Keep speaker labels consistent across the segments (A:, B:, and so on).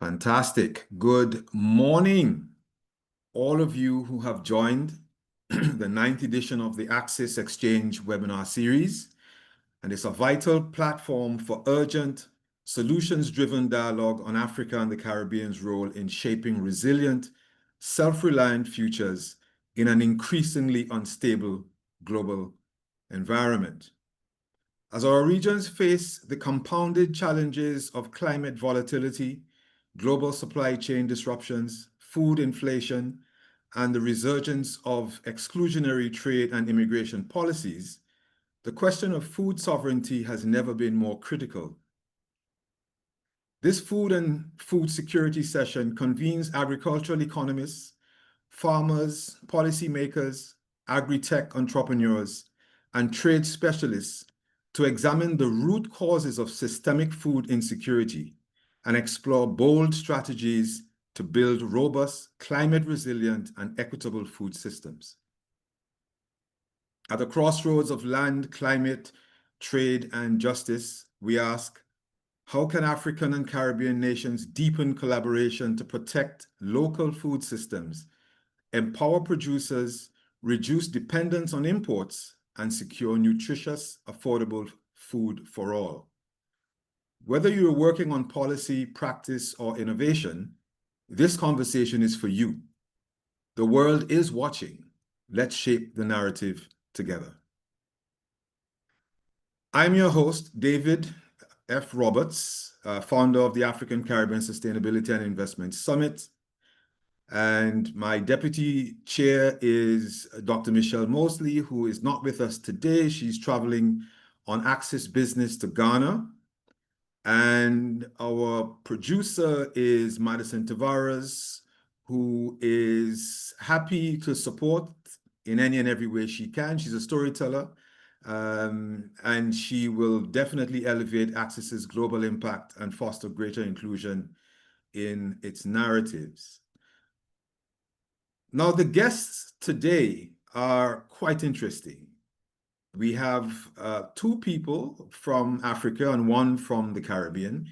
A: Fantastic. Good morning, all of you who have joined the 9th edition of the ACSIS Exchange webinar series. And it's a vital platform for urgent, solutions-driven dialogue on Africa and the Caribbean's role in shaping resilient, self-reliant futures in an increasingly unstable global environment. As our regions face the compounded challenges of climate volatility, global supply chain disruptions, food inflation, and the resurgence of exclusionary trade and immigration policies, the question of food sovereignty has never been more critical. This food and food security session convenes agricultural economists, farmers, policymakers, agri-tech entrepreneurs, and trade specialists to examine the root causes of systemic food insecurity and explore bold strategies to build robust, climate-resilient, and equitable food systems. At the crossroads of land, climate, trade, and justice, we ask, how can African and Caribbean nations deepen collaboration to protect local food systems, empower producers, reduce dependence on imports, and secure nutritious, affordable food for all? Whether you're working on policy, practice, or innovation, this conversation is for you. The world is watching. Let's shape the narrative together. I'm your host, David F. Roberts, founder of the African Caribbean Sustainability and Investment Summit. And my deputy chair is Dr. Michelle Mosley, who is not with us today. She's traveling on ACSIS business to Ghana. And our producer is Madison Tavares, who is happy to support in any and every way she can. She's a storyteller, and she will definitely elevate ACSIS's global impact and foster greater inclusion in its narratives. Now, the guests today are quite interesting. We have two people from Africa and one from the Caribbean.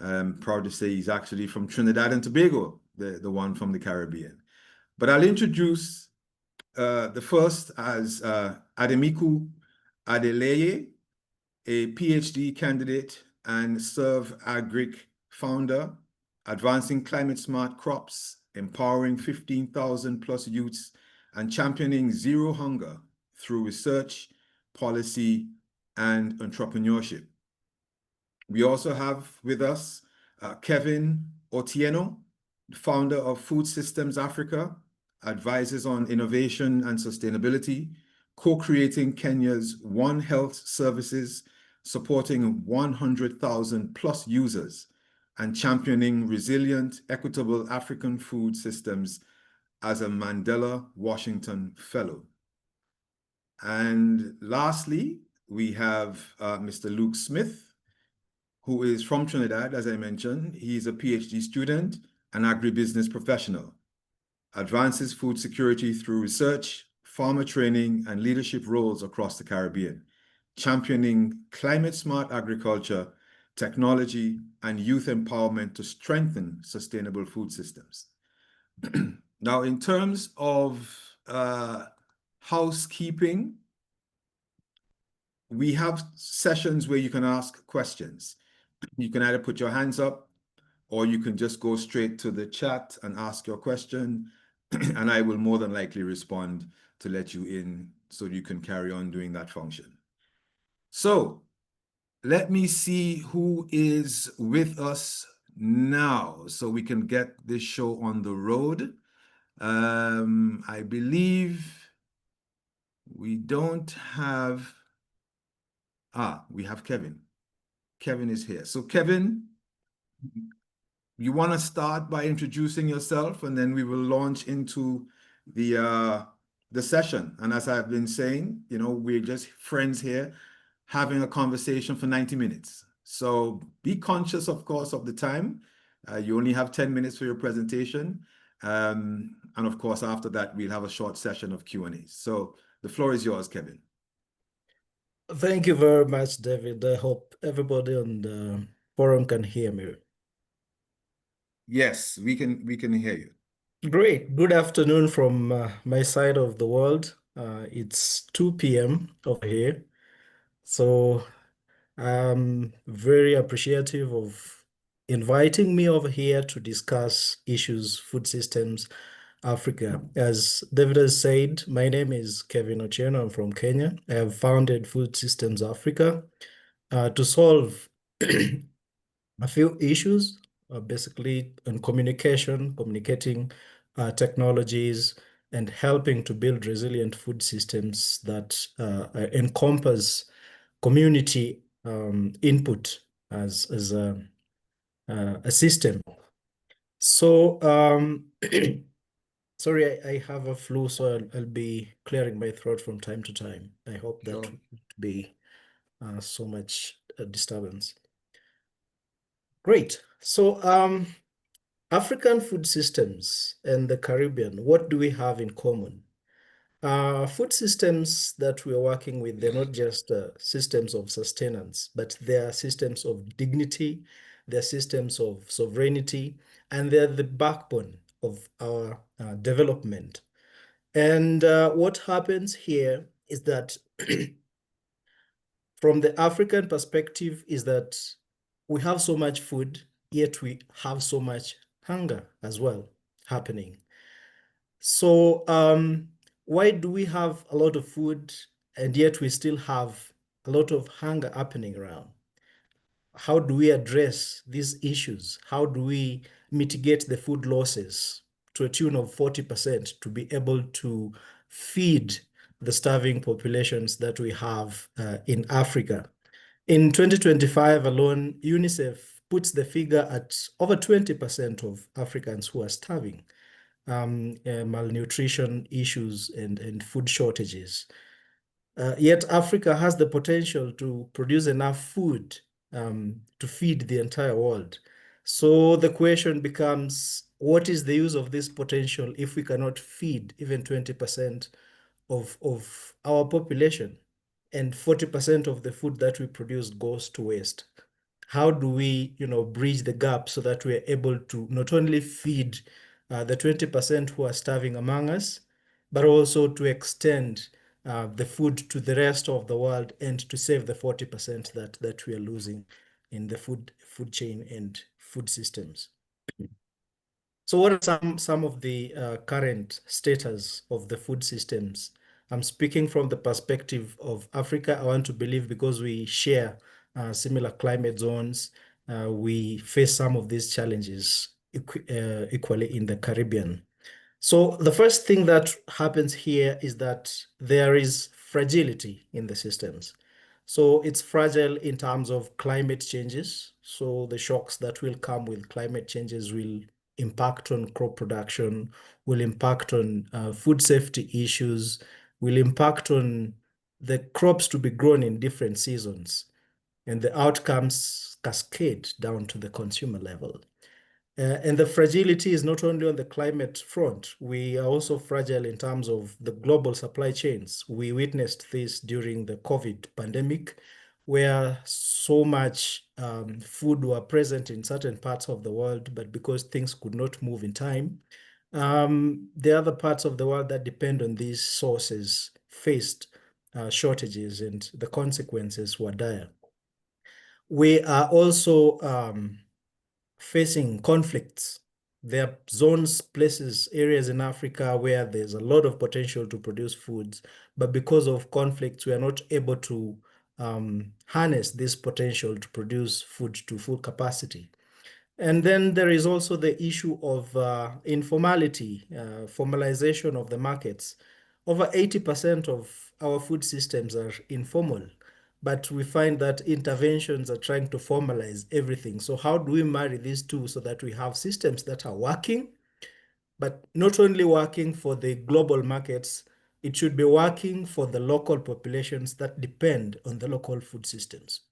A: I'm proud to say he's actually from Trinidad and Tobago, the one from the Caribbean. But I'll introduce the first as Ademiku Adeleye, a PhD candidate and Serve Agric founder, advancing climate-smart crops, empowering 15,000 plus youths, and championing zero hunger through research, policy, and entrepreneurship. We also have with us Kevine Otieno, founder of Food Systems Africa, advises on innovation and sustainability, co-creating Kenya's One Health services, supporting 100,000 plus users, and championing resilient, equitable African food systems as a Mandela Washington Fellow. And lastly, we have Mr. Luke Smith, who is from Trinidad, as I mentioned. He's a PhD student and agribusiness professional, advances food security through research, farmer training, and leadership roles across the Caribbean, championing climate-smart agriculture, technology, and youth empowerment to strengthen sustainable food systems. Now, in terms of housekeeping, we have sessions where you can ask questions. You can either put your hands up or you can just go straight to the chat and ask your question, and I will more than likely respond to let you in so you can carry on doing that function. So let me see who is with us now so we can get this show on the road. I believe we don't have, we have Kevine. Kevine is here. So Kevine, you want to start by introducing yourself, and then we will launch into the session. And as I've been saying, you know, we're just friends here having a conversation for 90 minutes. So be conscious, of course, of the time. You only have 10 minutes for your presentation. And of course, after that, we'll have a short session of Q&A. So the floor is yours, Kevine.
B: Thank you very much, David. I hope everybody on the forum can hear me.
A: Yes, we can hear you.
B: Great. Good afternoon from my side of the world. It's 2 p.m. over here. So I'm very appreciative of inviting me over here to discuss issues, food systems, Africa. As David has said, my name is Kevine Otieno. I'm from Kenya. I have founded Food Systems Africa to solve a few issues, basically on communication, communicating technologies, and helping to build resilient food systems that encompass community input as a system. So, sorry, I have a flu, so I'll be clearing my throat from time to time. I hope that
A: Sure.
B: won't be so much disturbance. Great. So, African food systems and the Caribbean, what do we have in common? Food systems that we're working with, they're not just systems of sustenance, but they're systems of dignity, they're systems of sovereignty, and they're the backbone of our development. And what happens here is that from the African perspective is that we have so much food, yet we have so much hunger as well happening. So why do we have a lot of food and yet we still have a lot of hunger happening around? How do we address these issues? How do we mitigate the food losses to a tune of 40% to be able to feed the starving populations that we have in Africa? In 2025 alone, UNICEF puts the figure at over 20% of Africans who are starving, malnutrition issues and food shortages. Yet Africa has the potential to produce enough food to feed the entire world. So the question becomes, what is the use of this potential if we cannot feed even 20% of our population, and 40% of the food that we produce goes to waste? How do we, bridge the gap so that we're able to not only feed the 20% who are starving among us, but also to extend the food to the rest of the world and to save the 40% that we are losing in the food chain and food systems. So what are some of the current status of the food systems? I'm speaking from the perspective of Africa. I want to believe because we share similar climate zones, we face some of these challenges equally in the Caribbean. So the first thing that happens here is that there is fragility in the systems. So it's fragile in terms of climate changes. So the shocks that will come with climate changes will impact on crop production, will impact on food safety issues, will impact on the crops to be grown in different seasons, and the outcomes cascade down to the consumer level. And the fragility is not only on the climate front, we are also fragile in terms of the global supply chains. We witnessed this during the COVID pandemic, where so much food were present in certain parts of the world, but because things could not move in time, the other parts of the world that depend on these sources faced shortages, and the consequences were dire. We are also facing conflicts. There are zones, places, areas in Africa where there's a lot of potential to produce foods, but because of conflicts, we are not able to harness this potential to produce food to full capacity. And then there is also the issue of informality, formalization of the markets. Over 80% of our food systems are informal, but we find that interventions are trying to formalize everything. So how do we marry these two so that we have systems that are working, but not only working for the global markets, it should be working for the local populations that depend on the local food systems.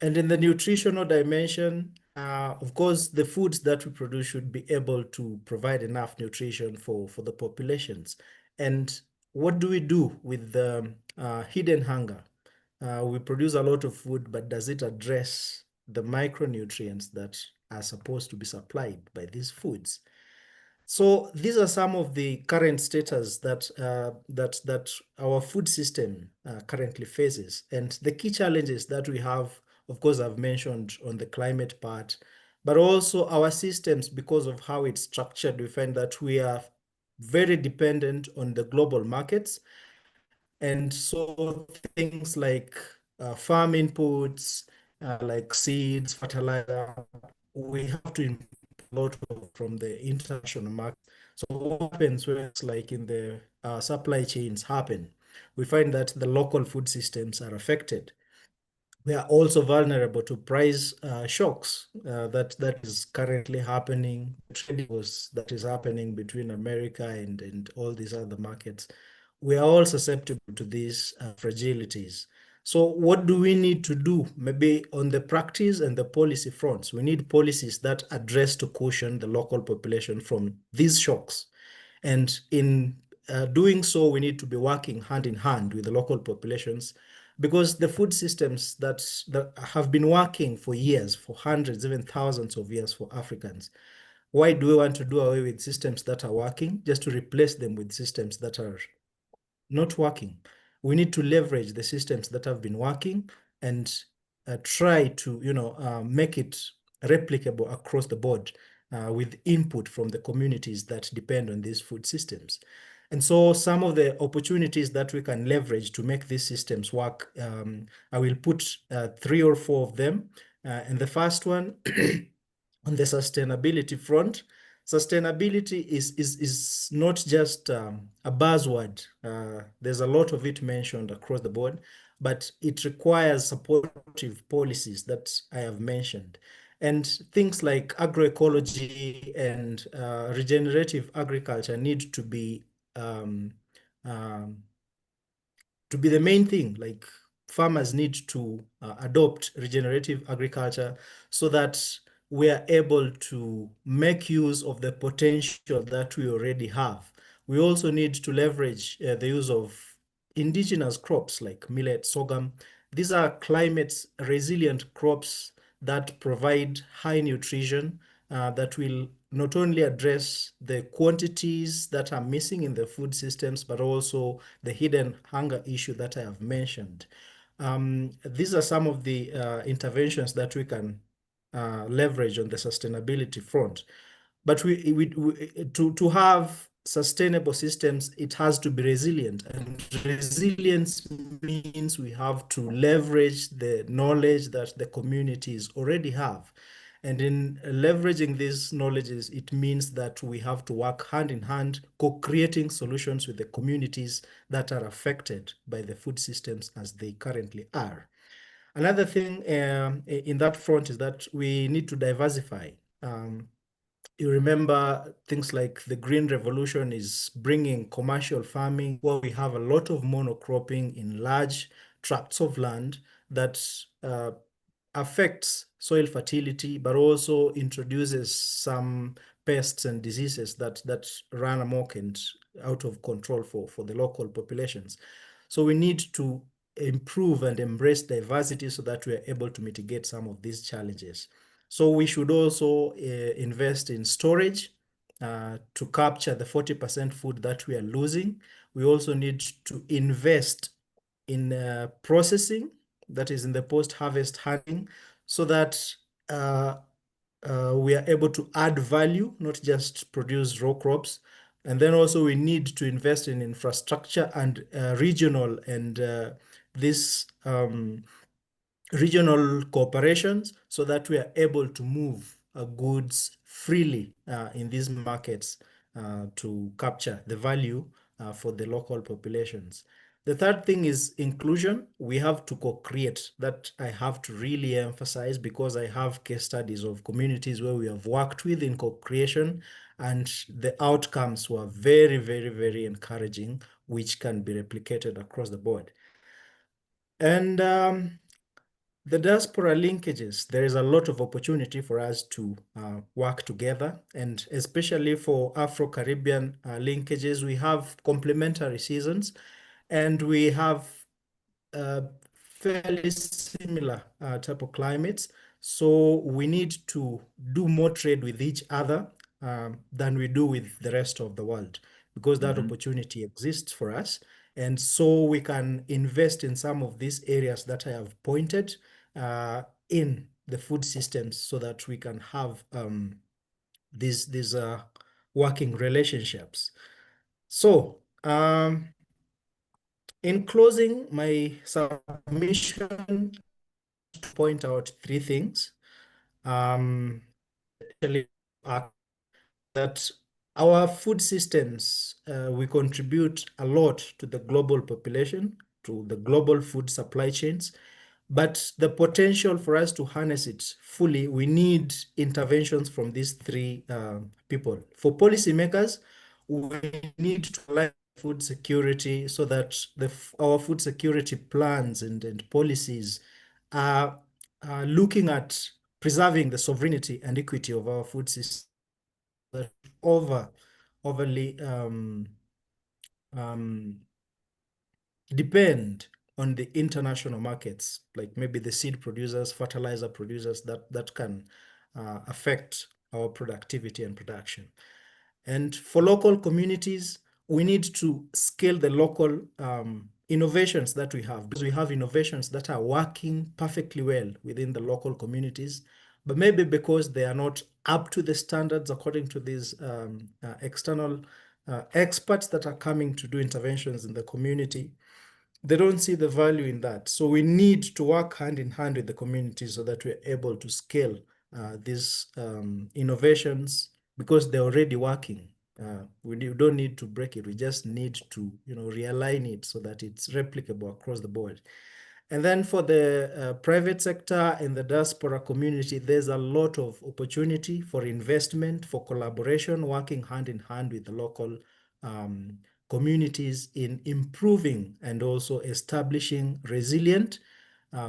B: And in the nutritional dimension, of course, the foods that we produce should be able to provide enough nutrition for the populations. And what do we do with the hidden hunger? We produce a lot of food, but does it address the micronutrients that are supposed to be supplied by these foods. So these are some of the current status that our food system currently faces. And the key challenges that we have, of course, I've mentioned on the climate part, but also our systems, because of how it's structured, we find that we are very dependent on the global markets. And so things like farm inputs, like seeds, fertilizer, we have to import from the international market. So what happens when it's like in the supply chains happen, we find that the local food systems are affected. We are also vulnerable to price shocks that is currently happening. Trading wars that is happening between America and all these other markets. We are all susceptible to these fragilities. So what do we need to do? Maybe on the practice and the policy fronts, we need policies that address to caution the local population from these shocks. And in doing so, we need to be working hand in hand with the local populations, because the food systems that have been working for years, for hundreds, even thousands of years for Africans. Why do we want to do away with systems that are working just to replace them with systems that are not working? We need to leverage the systems that have been working and try to make it replicable across the board with input from the communities that depend on these food systems. And so some of the opportunities that we can leverage to make these systems work, I will put 3 or 4 of them. And the first one, on the sustainability front, sustainability is not just a buzzword. There's a lot of it mentioned across the board, but it requires supportive policies that I have mentioned. And things like agroecology and regenerative agriculture need to be um, the main thing. Like, farmers need to adopt regenerative agriculture so that we are able to make use of the potential that we already have. We also need to leverage the use of indigenous crops like millet, sorghum. These are climate resilient crops that provide high nutrition that will not only address the quantities that are missing in the food systems, but also the hidden hunger issue that I have mentioned. These are some of the interventions that we can leverage on the sustainability front. But to have sustainable systems, it has to be resilient. And resilience means we have to leverage the knowledge that the communities already have. And in leveraging these knowledges, it means that we have to work hand in hand, co-creating solutions with the communities that are affected by the food systems as they currently are. Another thing in that front is that we need to diversify. You remember things like the Green Revolution is bringing commercial farming, where we have a lot of monocropping in large tracts of land that affects soil fertility, but also introduces some pests and diseases that run amok and out of control for the local populations. So we need to improve and embrace diversity so that we are able to mitigate some of these challenges. So we should also invest in storage to capture the 40% food that we are losing. We also need to invest in processing, that is in the post-harvest handling, so that we are able to add value, not just produce raw crops. And then also we need to invest in infrastructure and regional and this regional cooperations so that we are able to move goods freely in these markets to capture the value for the local populations. The third thing is inclusion. We have to co-create. That I have to really emphasize, because I have case studies of communities where we have worked with in co-creation, and the outcomes were very, very, very encouraging, which can be replicated across the board. And the diaspora linkages, there is a lot of opportunity for us to work together, and especially for Afro-Caribbean linkages, we have complementary seasons, and we have fairly similar type of climates. So we need to do more trade with each other than we do with the rest of the world, because that opportunity exists for us. And so we can invest in some of these areas that I have pointed in the food systems so that we can have these working relationships. So in closing my submission, to point out three things. That our food systems, we contribute a lot to the global population, to the global food supply chains, but the potential for us to harness it fully, we need interventions from these three people. For policymakers, we need to align food security so that our food security plans and policies are looking at preserving the sovereignty and equity of our food system, that overly depend on the international markets, like maybe the seed producers, fertilizer producers, that can affect our productivity and production. And for local communities, we need to scale the local innovations that we have, because we have innovations that are working perfectly well within the local communities, but maybe because they are not up to the standards according to these external experts that are coming to do interventions in the community, they don't see the value in that. So we need to work hand in hand with the community so that we're able to scale these innovations, because they're already working. We don't need to break it. We just need to, realign it so that it's replicable across the board. And then for the private sector and the diaspora community, there's a lot of opportunity for investment, for collaboration, working hand in hand with the local communities in improving and also establishing resilient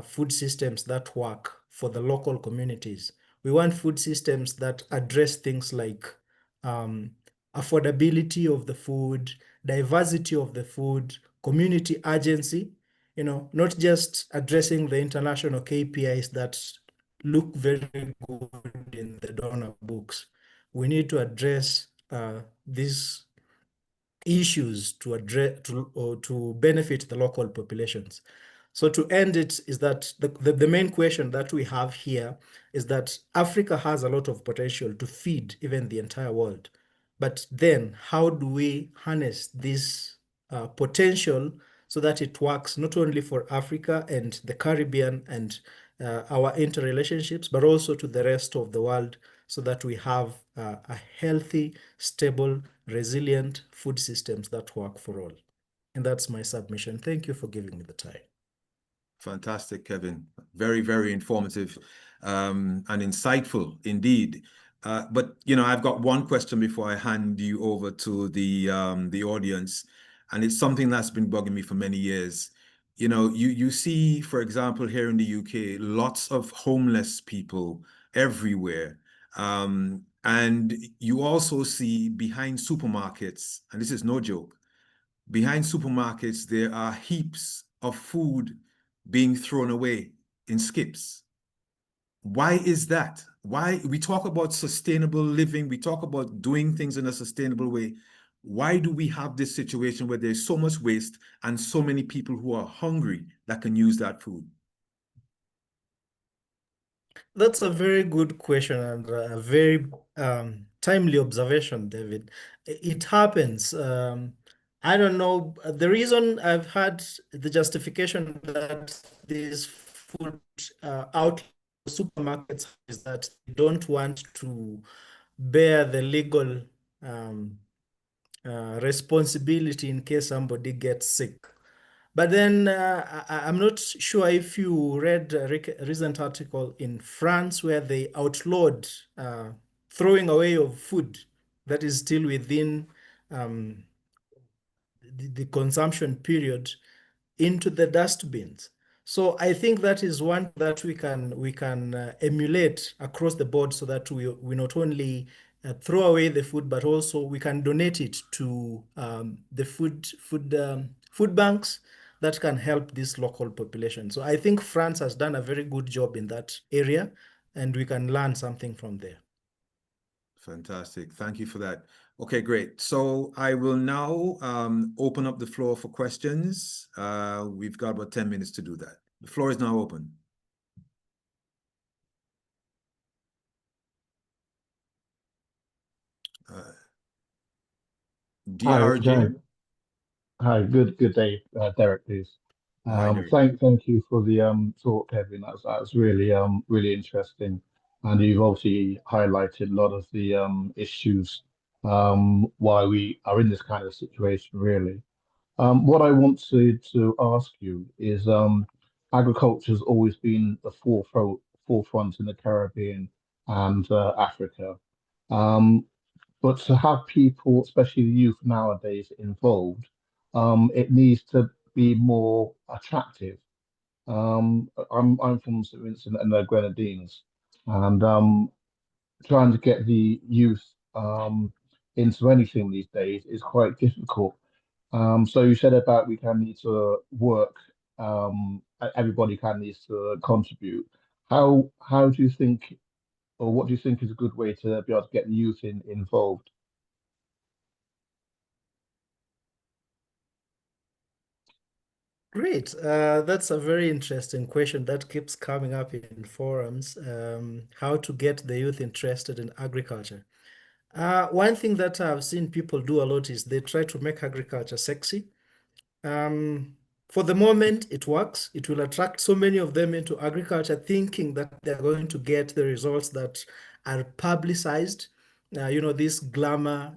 B: food systems that work for the local communities. We want food systems that address things like affordability of the food, diversity of the food, community urgency, not just addressing the international KPIs that look very good in the donor books. We need to address these issues to benefit the local populations. So to end it is that the main question that we have here is that Africa has a lot of potential to feed even the entire world. But then how do we harness this potential so that it works not only for Africa and the Caribbean and our interrelationships, but also to the rest of the world, so that we have a healthy, stable, resilient food systems that work for all. And that's my submission. Thank you for giving me the time.
A: Fantastic, Kevin. Very, very informative and insightful indeed. But I've got one question before I hand you over to the audience, and it's something that's been bugging me for many years. You see, for example, here in the UK, lots of homeless people everywhere. And you also see behind supermarkets, and this is no joke, behind supermarkets, there are heaps of food being thrown away in skips. Why is that? Why we talk about sustainable living, we talk about doing things in a sustainable way. Why do we have this situation where there's so much waste and so many people who are hungry that can use that food?
B: That's a very good question and a very timely observation, David. It happens. I don't know. The reason I've had the justification that these food outlets, supermarkets, is that they don't want to bear the legal responsibility in case somebody gets sick. But then I'm not sure if you read a recent article in France where they outlawed throwing away of food that is still within the consumption period into the dustbins. So I think that is one that we can emulate across the board, so that we not only throw away the food, but also we can donate it to the food banks that can help this local population. So I think France has done a very good job in that area. and we can learn something from there.
A: Fantastic. Thank you for that. Okay, great. So I will now open up the floor for questions. We've got about 10 minutes to do that. The floor is now open. DRJ.
C: Hi, good day, Derek, please.
A: Hi, Derek.
C: Thank you for the talk, Kevin. That's really really interesting, and you've obviously highlighted a lot of the issues why we are in this kind of situation, really. What I wanted to ask you is agriculture has always been the forefront in the Caribbean and Africa. But to have people, especially the youth nowadays, involved, it needs to be more attractive. I'm from St. Vincent and the Grenadines, and trying to get the youth into anything these days is quite difficult. So you said about we can need to work. Everybody can need to contribute. How do you think, or what do you think is a good way to be able to get the youth involved?
B: Great. That's a very interesting question that keeps coming up in forums. How to get the youth interested in agriculture. One thing that I've seen people do a lot is they try to make agriculture sexy. For the moment, it works. It will attract so many of them into agriculture, thinking that they're going to get the results that are publicized. This glamour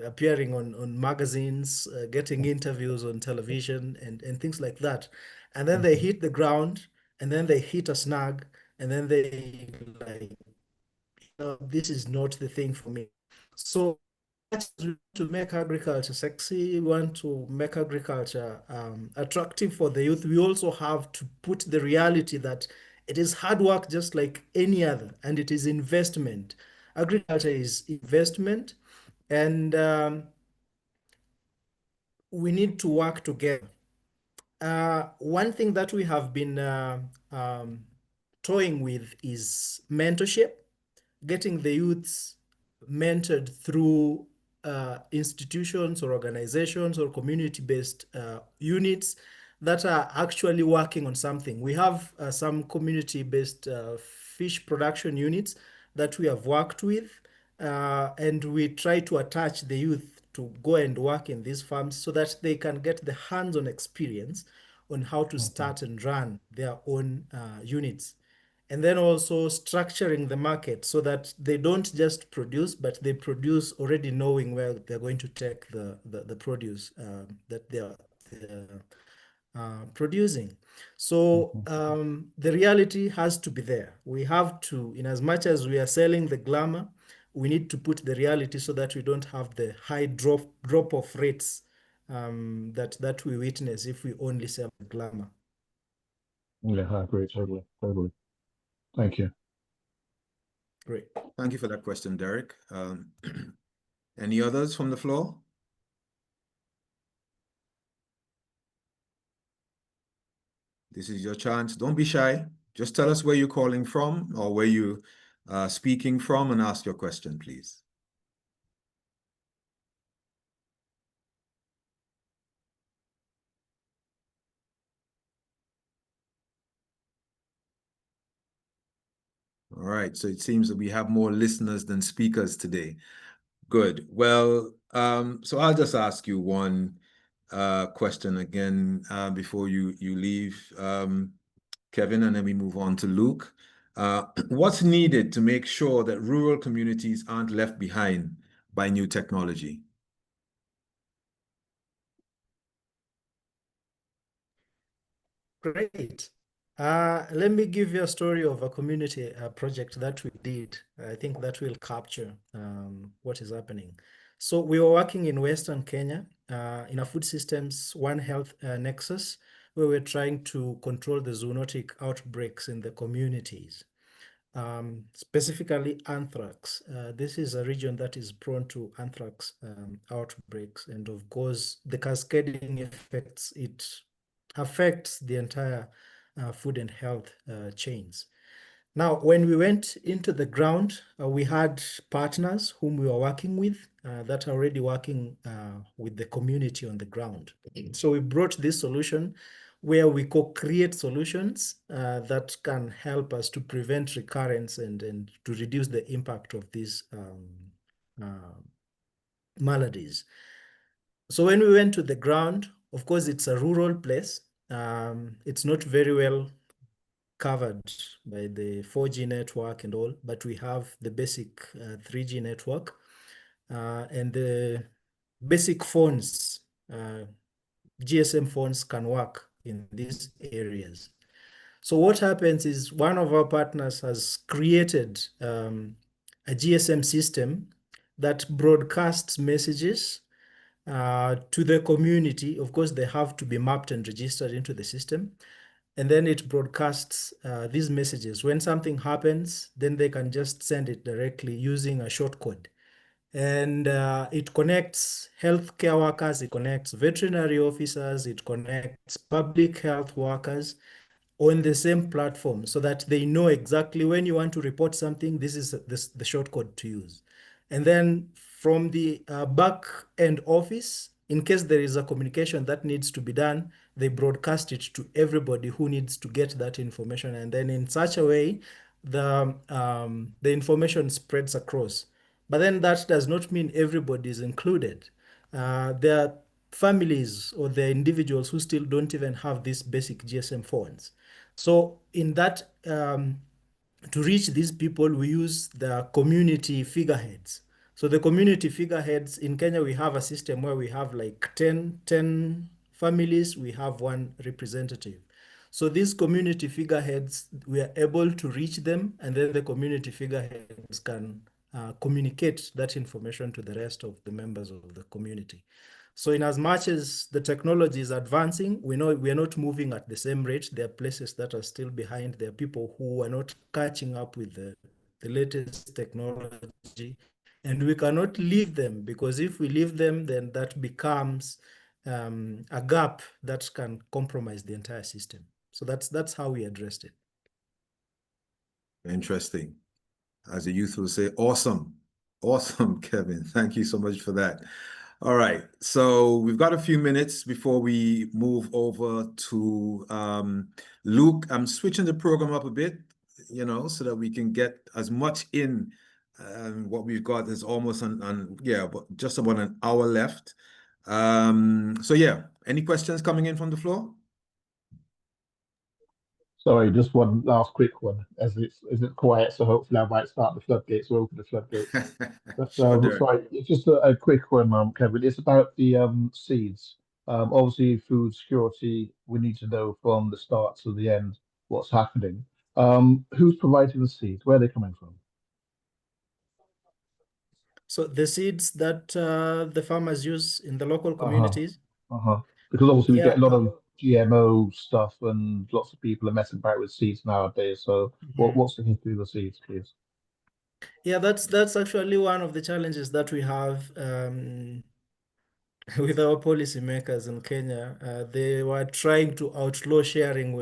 B: appearing on magazines, getting interviews on television and things like that. And then they hit the ground, and then they hit a snag, and then they like, this is not the thing for me. So to make agriculture sexy, we want to make agriculture attractive for the youth. We also have to put the reality that it is hard work just like any other, and it is investment. Agriculture is investment, and we need to work together. One thing that we have been toying with is mentorship, getting the youths mentored through institutions or organizations or community-based units that are actually working on something. We have some community-based fish production units that we have worked with, and we try to attach the youth to go and work in these farms so that they can get the hands-on experience on how to start and run their own units. And then also structuring the market so that they don't just produce, but they produce already knowing where they're going to take the produce that they're producing. So the reality has to be there. We have to, in as much as we are selling the glamour, we need to put the reality so that we don't have the high drop of rates that we witness if we only sell the glamour.
C: Yeah, I agree, totally. Thank you.
B: Great.
A: Thank you for that question, Derek. Any others from the floor? This is your chance. Don't be shy. Just tell us where you're calling from or where you speaking from and ask your question, please. All right, so it seems that we have more listeners than speakers today. Good. Well, so I'll just ask you one question again before you leave, Kevin, and then we move on to Luke. What's needed to make sure that rural communities aren't left behind by new technology?
B: Great. Let me give you a story of a community project that we did. I think that will capture what is happening. So we were working in Western Kenya in a food systems One Health nexus, where we're trying to control the zoonotic outbreaks in the communities, specifically anthrax. This is a region that is prone to anthrax outbreaks, and of course, the cascading effects, it affects the entire food and health chains. Now, when we went into the ground, we had partners whom we were working with that are already working with the community on the ground. So we brought this solution where we co-create solutions that can help us to prevent recurrence and to reduce the impact of these maladies. So when we went to the ground, of course, it's a rural place. It's not very well covered by the 4G network and all, but we have the basic 3G network and the basic phones, GSM phones can work in these areas. So what happens is one of our partners has created a GSM system that broadcasts messages to the community. Of course, they have to be mapped and registered into the system. And then it broadcasts these messages. When something happens, then they can just send it directly using a short code. And it connects healthcare workers, it connects veterinary officers, it connects public health workers on the same platform so that they know exactly when you want to report something, this is the short code to use. And then from the back end office, in case there is a communication that needs to be done, they broadcast it to everybody who needs to get that information. And then in such a way, the information spreads across. But then that does not mean everybody is included. There are families or the individuals who still don't even have these basic GSM phones. So in that, to reach these people, we use the community figureheads. So the community figureheads in Kenya, we have a system where we have like 10 families, we have one representative. So these community figureheads, we are able to reach them, and then the community figureheads can communicate that information to the rest of the members of the community. So in as much as the technology is advancing, we know we are not moving at the same rate. There are places that are still behind. There are people who are not catching up with the latest technology. And we cannot leave them, because if we leave them, then that becomes a gap that can compromise the entire system. So that's how we addressed it.
A: Interesting. As the youth will say, awesome. Awesome, Kevin. Thank you so much for that. All right. So we've got a few minutes before we move over to Luke. I'm switching the program up a bit, so that we can get as much in. What we've got is almost but just about an hour left. So yeah, any questions coming in from the floor?
C: Sorry, just one last quick one, as it's quiet, so hopefully I might start the floodgates or open the floodgates. But sorry, it's just a quick one, Kevin. It's about the seeds. Obviously, food security, we need to know from the start to the end what's happening. Who's providing the seeds? Where are they coming from?
B: So the seeds that the farmers use in the local communities.
C: Because obviously we get a lot of GMO stuff, and lots of people are messing about with seeds nowadays. So what's the history of the seeds, please?
B: Yeah, that's actually one of the challenges that we have with our policymakers in Kenya. They were trying to outlaw sharing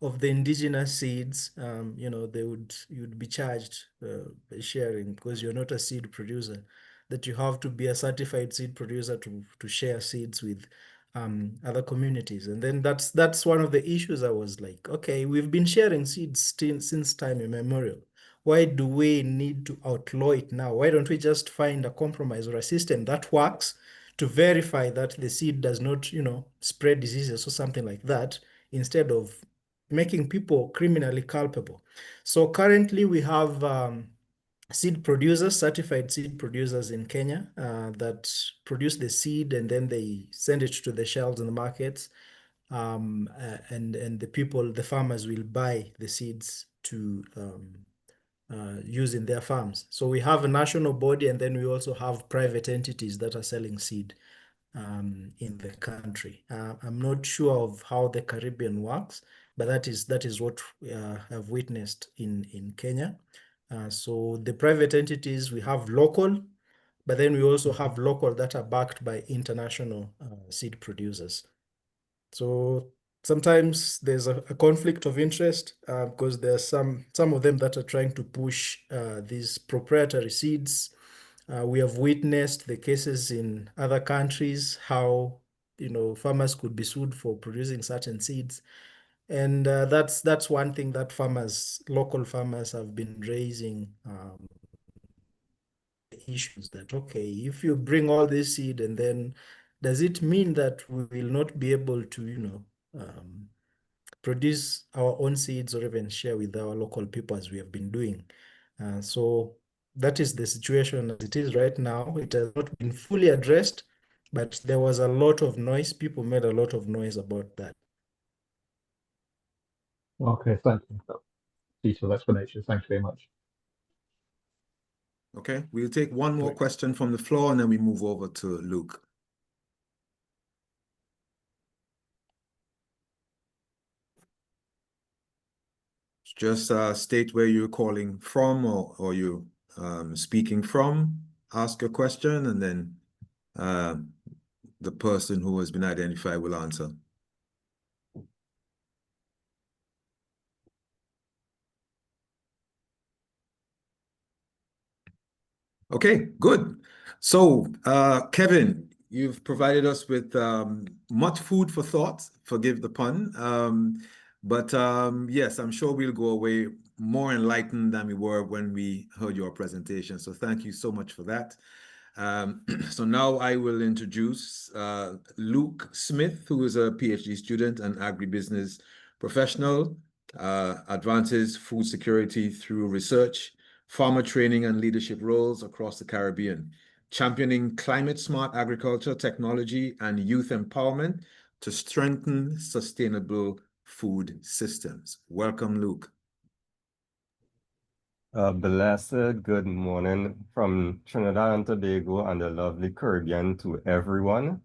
B: of the indigenous seeds. You'd be charged by sharing because you're not a seed producer, that you have to be a certified seed producer to share seeds with other communities. And then that's one of the issues. I was like, okay, we've been sharing seeds since time immemorial. Why do we need to outlaw it now? Why don't we just find a compromise or a system that works to verify that the seed does not, spread diseases or something like that, instead of making people criminally culpable? So currently we have seed producers, certified seed producers in Kenya that produce the seed, and then they send it to the shelves in the markets. And the farmers will buy the seeds to use in their farms. So we have a national body, and then we also have private entities that are selling seed in the country. I'm not sure of how the Caribbean works, but that is what I've witnessed in Kenya. So the private entities, we have local, but then we also have local that are backed by international seed producers. So sometimes there's a conflict of interest because there's some of them that are trying to push these proprietary seeds. We have witnessed the cases in other countries, how farmers could be sued for producing certain seeds. And that's one thing that local farmers have been raising issues that, okay, if you bring all this seed and then does it mean that we will not be able to, produce our own seeds or even share with our local people as we have been doing? So that is the situation as it is right now. It has not been fully addressed, but there was a lot of noise. People made a lot of noise about that.
C: Okay, thank you for that detailed explanation. Thank you very much.
A: Okay, we'll take one more question from the floor and then we move over to Luke. Just state where you're calling from or you're speaking from, ask a question, and then the person who has been identified will answer. Okay, good. So, Kevin, you've provided us with much food for thought, forgive the pun. But yes, I'm sure we'll go away more enlightened than we were when we heard your presentation. So thank you so much for that. So now I will introduce Luke Smith, who is a PhD student and agribusiness professional, advances food security through research, farmer training and leadership roles across the Caribbean, championing climate-smart agriculture, technology, and youth empowerment to strengthen sustainable food systems. Welcome, Luke.
D: Blessed good morning from Trinidad and Tobago and the lovely Caribbean to everyone.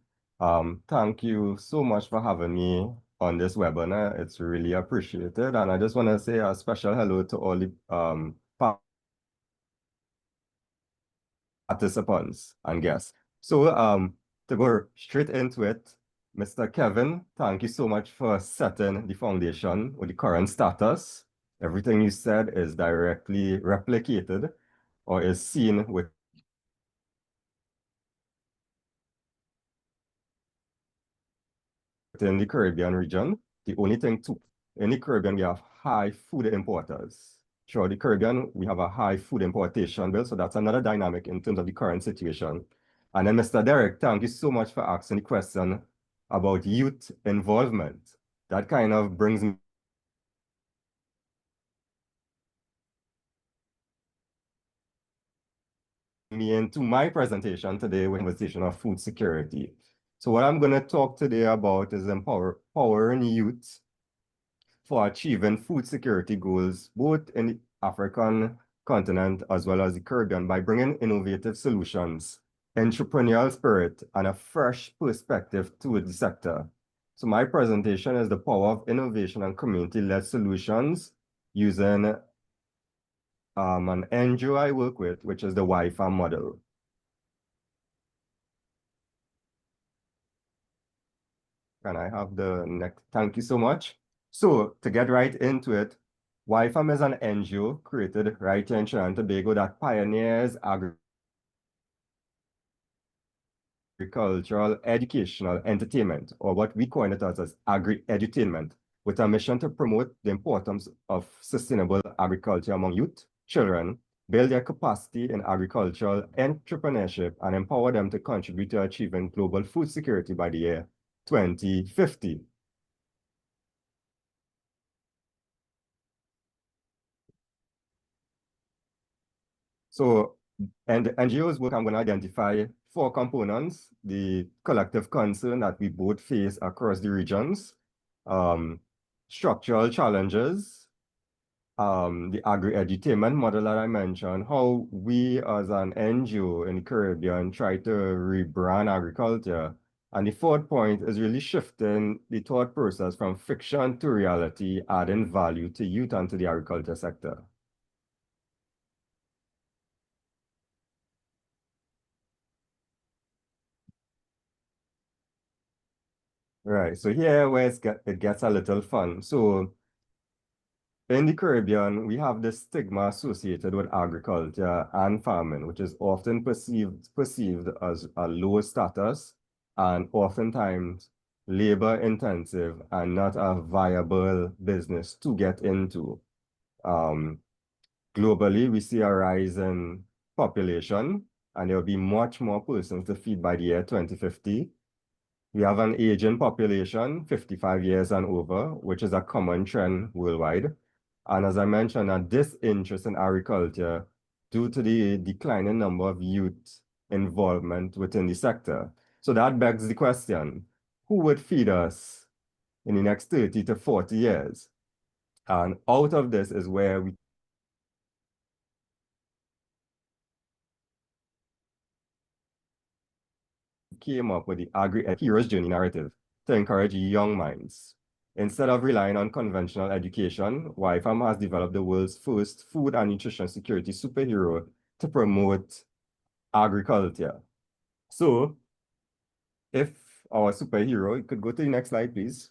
D: Thank you so much for having me on this webinar. It's really appreciated. And I just want to say a special hello to all the participants and guests. So to go straight into it, Mr. Kevin, thank you so much for setting the foundation with the current status. Everything you said is directly replicated or is seen within the Caribbean region. The only thing in the Caribbean, we have high food importers. Throughout the Caribbean, we have a high food importation bill. So that's another dynamic in terms of the current situation. And then Mr. Derek, thank you so much for asking the question about youth involvement. That kind of brings me into my presentation today with conversation of food security. So what I'm going to talk today about is empowering youth for achieving food security goals, both in the African continent as well as the Caribbean, by bringing innovative solutions, entrepreneurial spirit, and a fresh perspective to the sector. So my presentation is the power of innovation and community-led solutions using an NGO I work with, which is the WHYFARM model. Can I have the next? Thank you so much. So to get right into it, WHYFARM is an NGO created right here in Trinidad and Tobago that pioneers agricultural, educational, entertainment, or what we coin it as agri-edutainment, with a mission to promote the importance of sustainable agriculture among youth, children, build their capacity in agricultural entrepreneurship, and empower them to contribute to achieving global food security by the year 2050. So, and the NGO's work, I'm going to identify 4 components: the collective concern that we both face across the regions, structural challenges, the agri-edutainment model that I mentioned, how we as an NGO in the Caribbean try to rebrand agriculture. And the 4th point is really shifting the thought process from fiction to reality, adding value to youth and to the agriculture sector. Right. So here where it gets a little fun. So in the Caribbean, we have this stigma associated with agriculture and farming, which is often perceived as a low status and oftentimes labor intensive and not a viable business to get into. Globally, we see a rise in population, and there will be much more persons to feed by the year 2050. We have an aging population, 55 years and over, which is a common trend worldwide. And as I mentioned, a disinterest in agriculture due to the declining number of youth involvement within the sector. So that begs the question, who would feed us in the next 30 to 40 years? And out of this is where we came up with the Agri-Hero's Journey narrative to encourage young minds. Instead of relying on conventional education, WHYFARM has developed the world's first food and nutrition security superhero to promote agriculture. So, if our superhero, you could go to the next slide, please.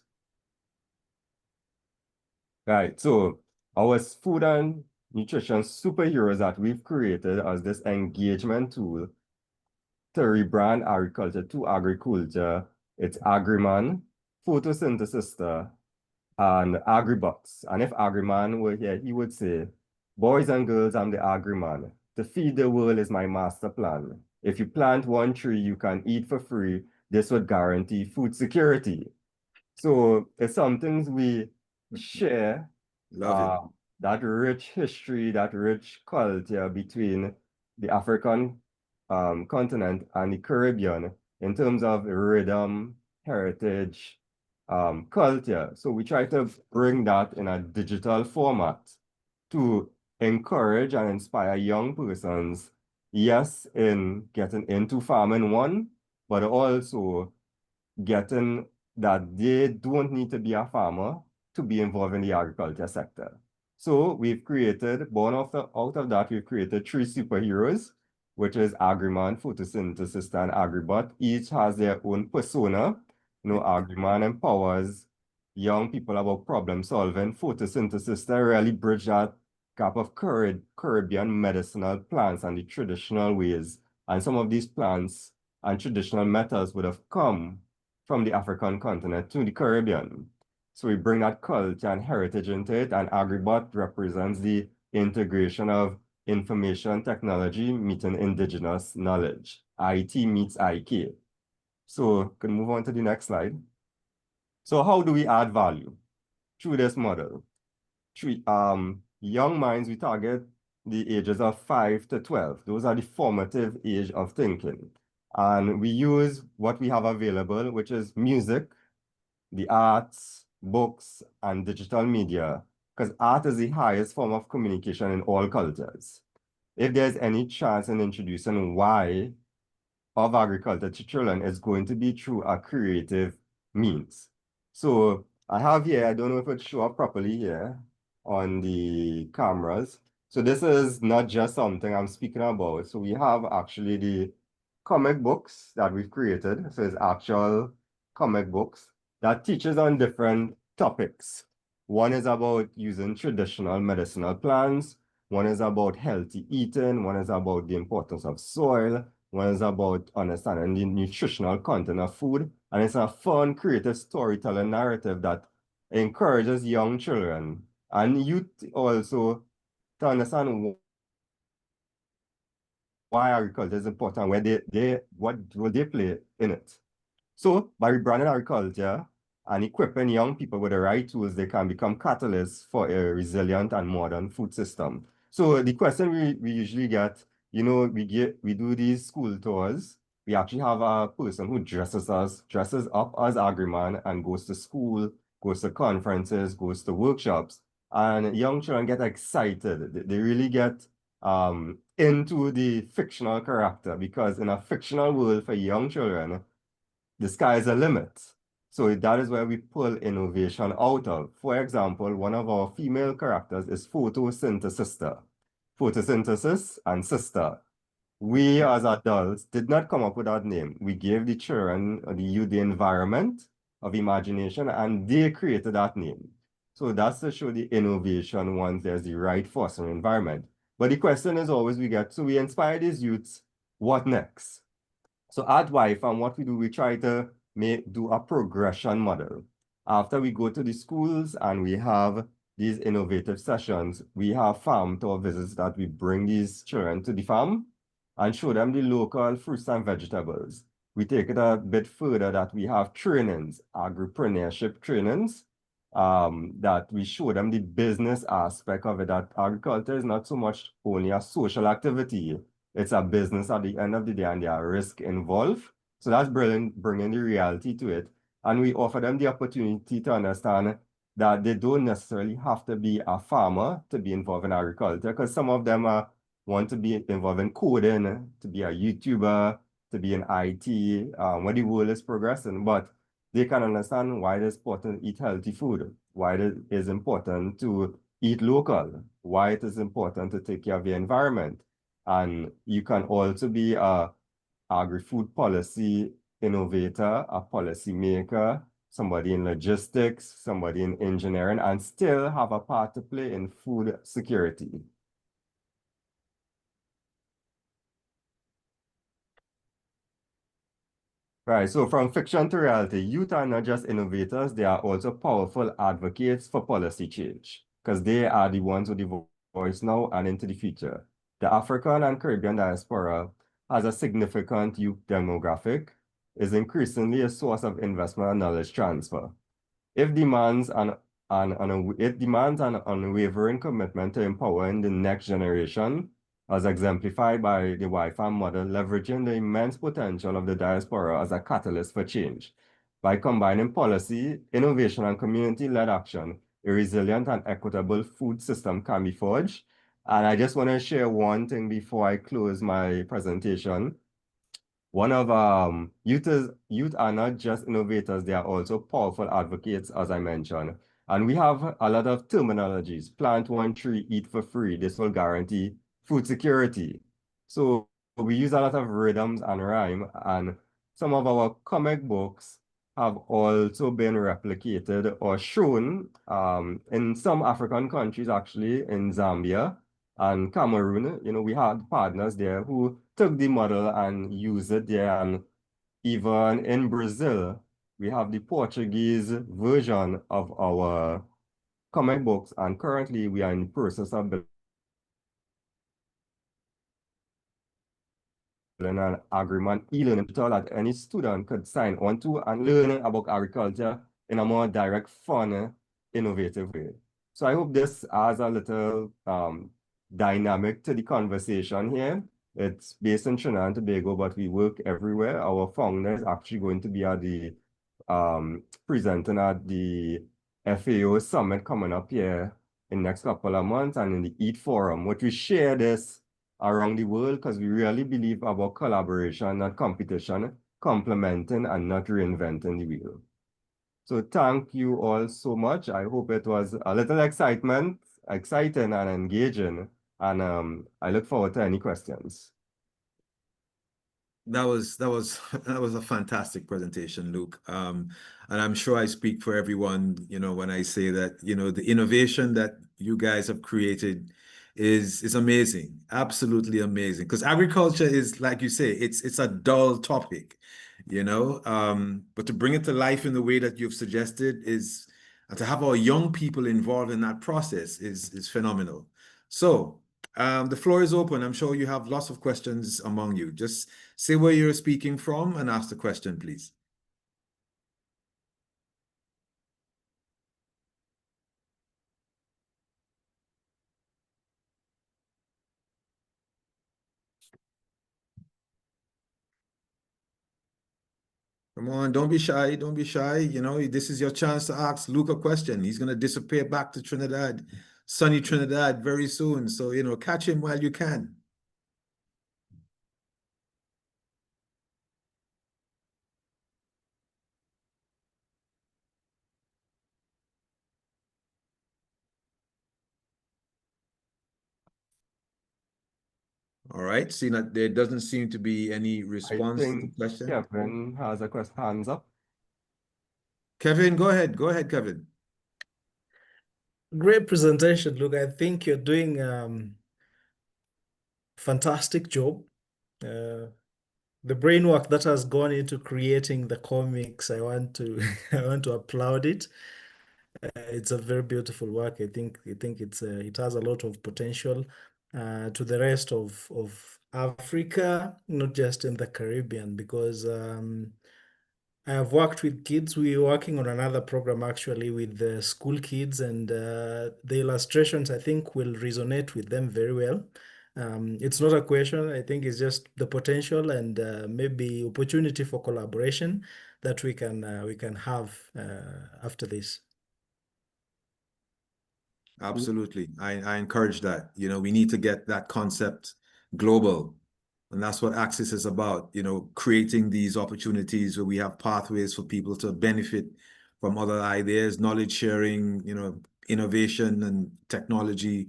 D: Right, so our food and nutrition superheroes that we've created as this engagement tool to rebrand agriculture to agriculture. It's Agriman, Photosynthesister, and Agribots. And if Agriman were here, he would say, boys and girls, I'm the Agriman. To feed the world is my master plan. If you plant one tree, you can eat for free. This would guarantee food security. So it's something we share.
A: Love it.
D: That rich history, that rich culture between the African continent and the Caribbean in terms of rhythm, heritage, culture. So we try to bring that in a digital format to encourage and inspire young persons, yes, in getting into farming one, but also getting that they don't need to be a farmer to be involved in the agriculture sector. So we've created, born out of that, we've created 3 superheroes, which is Agriman, Photosynthesist, and Agribot. Each has their own persona. You know, Agriman empowers young people about problem solving. Photosynthesis really bridge that gap of Caribbean medicinal plants and the traditional ways. And some of these plants and traditional methods would have come from the African continent to the Caribbean. So we bring that culture and heritage into it, and Agribot represents the integration of information technology meeting indigenous knowledge. IT meets IK. So can move on to the next slide. So how do we add value through this model? Young minds, we target the ages of 5 to 12. Those are the formative age of thinking. And we use what we have available, which is music, the arts, books, and digital media, because art is the highest form of communication in all cultures. If there's any chance in introducing why of agriculture to children, it's going to be through a creative means. So I have here, I don't know if it show up properly here on the cameras. So this is not just something I'm speaking about. So we have actually the comic books that we've created. So it's actual comic books that teaches on different topics. One is about using traditional medicinal plants. One is about healthy eating. One is about the importance of soil. One is about understanding the nutritional content of food. And it's a fun, creative storytelling narrative that encourages young children and youth also to understand why agriculture is important, what role they play in it. So by rebranding agriculture and equipping young people with the right tools, they can become catalysts for a resilient and modern food system. So the question we usually get, you know, we do these school tours. We actually have a person who dresses up as Agriman and goes to school, goes to conferences, goes to workshops, and young children get excited. They really get into the fictional character, because in a fictional world for young children, the sky is the limit. So that is where we pull innovation out of. For example, one of our female characters is photosynthesister. Photosynthesis and sister. We as adults did not come up with that name. We gave the children, the youth, the environment, of imagination, and they created that name. So that's to show the innovation once there's the right fostering environment. But the question is always so we inspire these youths, what next? So at WHYFARM, what we do, we try to do a progression model. After we go to the schools and we have these innovative sessions, we have farm tour visits that we bring these children to the farm and show them the local fruits and vegetables. We take it a bit further that we have trainings, agripreneurship trainings, that we show them the business aspect of it, that agriculture is not so much only a social activity, it's a business at the end of the day, and there are risks involved. So that's brilliant, bringing the reality to it. And we offer them the opportunity to understand that they don't necessarily have to be a farmer to be involved in agriculture, because some of them want to be involved in coding, to be a YouTuber, to be in IT, where the world is progressing. But they can understand why it is important to eat healthy food, why it is important to eat local, why it is important to take care of the environment. And you can also be a agri-food policy innovator, a policy maker, somebody in logistics, somebody in engineering, and still have a part to play in food security. Right, so from fiction to reality, youth are not just innovators, they are also powerful advocates for policy change, because they are the ones with the voice now and into the future. The African and Caribbean diaspora has a significant youth demographic, is increasingly a source of investment and knowledge transfer. It demands an unwavering commitment to empowering the next generation, as exemplified by the WHYFARM model, leveraging the immense potential of the diaspora as a catalyst for change. By combining policy, innovation, and community-led action, a resilient and equitable food system can be forged. And I just want to share one thing before I close my presentation. One of youth are not just innovators, they are also powerful advocates, as I mentioned. And we have a lot of terminologies: plant one tree, eat for free. This will guarantee food security. So we use a lot of rhythms and rhyme, and some of our comic books have also been replicated or shown in some African countries, actually in Zambia and Cameroon. You know, we had partners there who took the model and used it there. And even in Brazil, we have the Portuguese version of our comic books, and currently we are in the process of building an agreement e-learning portal that any student could sign on to and learn about agriculture in a more direct, fun, innovative way. So I hope this adds a little dynamic to the conversation here. It's based in Trinidad and Tobago, but we work everywhere. Our founder is actually going to be at the presenting at the FAO summit coming up here in the next couple of months, and in the EAT forum, which we share this around the world because we really believe about collaboration, not competition, complementing and not reinventing the wheel. So thank you all so much. I hope it was a little exciting and engaging, and I look forward to any questions.
A: That was a fantastic presentation, Luke. And I'm sure I speak for everyone, you know, when I say that, you know, the innovation that you guys have created is amazing, absolutely amazing. Because agriculture is, like you say, it's a dull topic, you know. But to bring it to life in the way that you've suggested is, and to have our young people involved in that process is phenomenal. So the floor is open. I'm sure you have lots of questions among you. Just say where you're speaking from and ask the question, please. Come on, don't be shy. Don't be shy. You know, this is your chance to ask Luke a question. He's going to disappear back to Trinidad, sunny Trinidad, very soon. So, you know, catch him while you can. All right. Seeing that there doesn't seem to be any response to the question.
D: Kevin has a question, hands up.
A: Kevin, go ahead. Go ahead, Kevin.
B: Great presentation. Look, I think you're doing fantastic job. The brain work that has gone into creating the comics, I want to I want to applaud it. It's a very beautiful work. I think it has a lot of potential to the rest of Africa, not just in the Caribbean, because I have worked with kids. We're working on another program actually with the school kids, and the illustrations I think will resonate with them very well. It's not a question. I think it's just the potential and maybe opportunity for collaboration that we can have after this.
A: Absolutely. I encourage that. You know, we need to get that concept global. And that's what ACSIS is about, you know, creating these opportunities where we have pathways for people to benefit from other ideas, knowledge sharing, you know, innovation and technology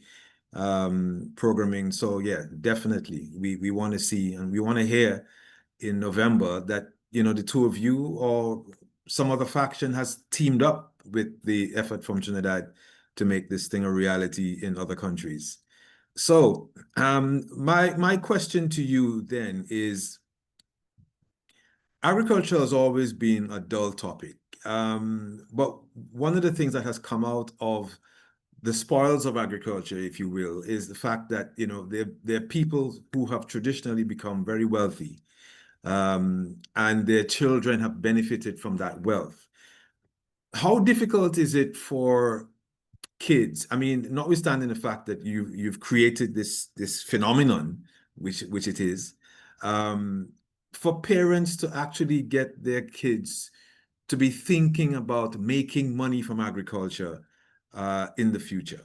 A: programming. So yeah, definitely we want to see and we want to hear in November that, you know, the two of you or some other faction has teamed up with the effort from Trinidad to make this thing a reality in other countries. So my question to you then is, agriculture has always been a dull topic. But one of the things that has come out of the spoils of agriculture, if you will, is the fact that, you know, there are people who have traditionally become very wealthy, and their children have benefited from that wealth. How difficult is it for kids? I mean, notwithstanding the fact that you've created this phenomenon, which it is, for parents to actually get their kids to be thinking about making money from agriculture in the future.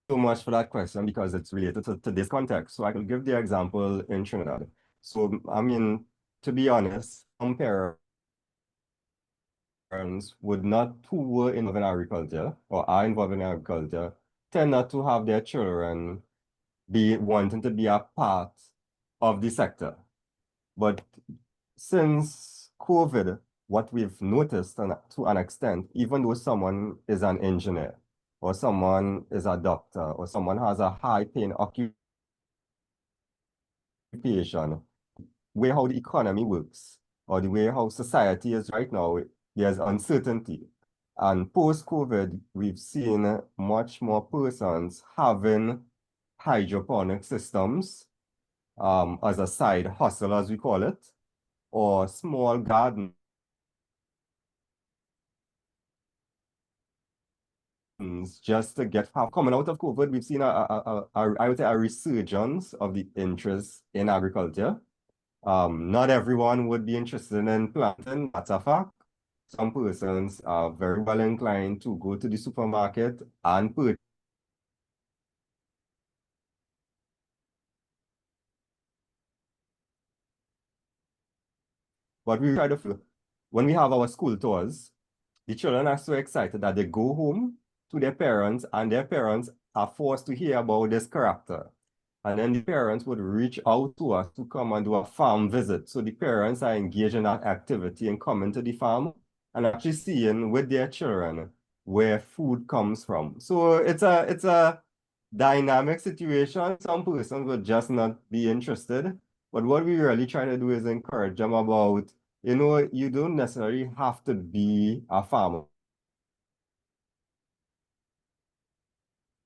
D: So much for that question because it's related to this context. So I can give the example in Trinidad. So, I mean, to be honest, some parents would not, who were involved in agriculture or are involved in agriculture, tend not to have their children be wanting to be a part of the sector. But since COVID, what we've noticed to an extent, even though someone is an engineer, or someone is a doctor, or someone has a high-paying occupation, where how the economy works, or the way how society is right now, there's uncertainty. And post-COVID, we've seen much more persons having hydroponic systems as a side hustle, as we call it, or small gardens just to get coming out of COVID. We've seen I would say a resurgence of the interest in agriculture. Not everyone would be interested in planting, that's a fact. Some persons are very well inclined to go to the supermarket and purchase. But we try to, when we have our school tours, the children are so excited that they go home to their parents, and their parents are forced to hear about this character. And then the parents would reach out to us to come and do a farm visit. So the parents are engaged in that activity and coming to the farm and actually seeing with their children where food comes from. So it's a dynamic situation. Some persons would just not be interested. But what we really try to do is encourage them about, you know, you don't necessarily have to be a farmer.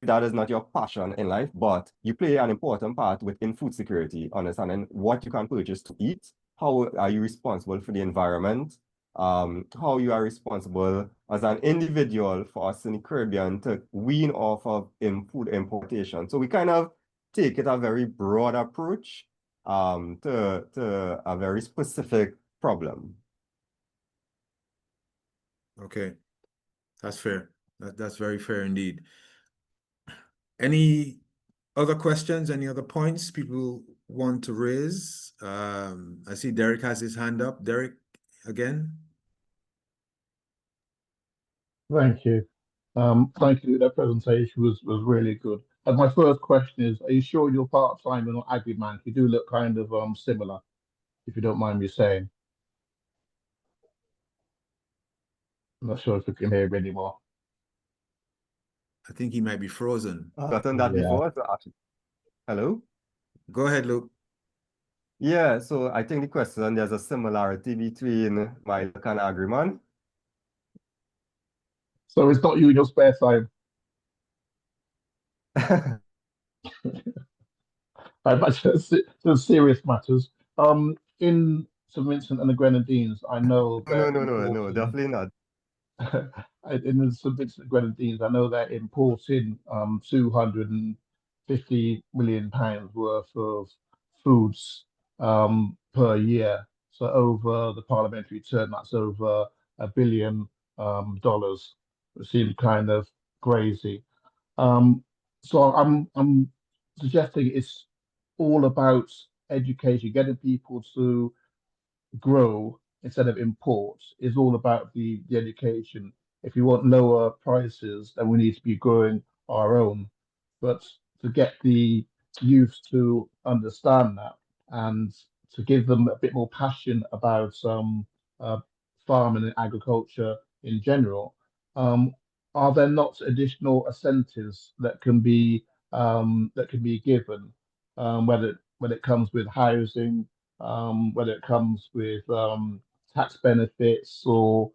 D: That is not your passion in life, but you play an important part within food security, understanding what you can purchase to eat, how are you responsible for the environment, how you are responsible as an individual for us in the Caribbean to wean off of food importation. So we kind of take it a very broad approach to a very specific problem.
A: Okay, that's fair. That's very fair indeed. Any other questions? Any other points people want to raise? I see Derek has his hand up. Derek, again.
C: Thank you. Thank you. That presentation was really good. And my first question is, are you sure you're part-time and not agri-man? You do look kind of similar. if you don't mind me saying. I'm not sure if you can hear me anymore.
A: I think he might be frozen.
D: I've gotten that
C: Yeah.
D: before. So actually, hello?
A: Go ahead, Luke.
D: Yeah, so I think the question, there's a similarity between my look and agreement.
C: So it's not you in your spare time. I imagine it's serious matters. In St. Vincent and the Grenadines, I know they're
D: No,
C: importing.
D: definitely not.
C: In the St. Vincent and Grenadines, I know they're importing 250 million pounds worth of foods per year. So over the parliamentary term, that's over $1 billion. It seems kind of crazy. So I'm suggesting it's all about education, getting people to grow instead of import is all about the education. If you want lower prices, then we need to be growing our own. But to get the youth to understand that and to give them a bit more passion about uh, farming and agriculture in general, are there not additional incentives that can be given, whether when it comes with housing, whether it comes with tax benefits or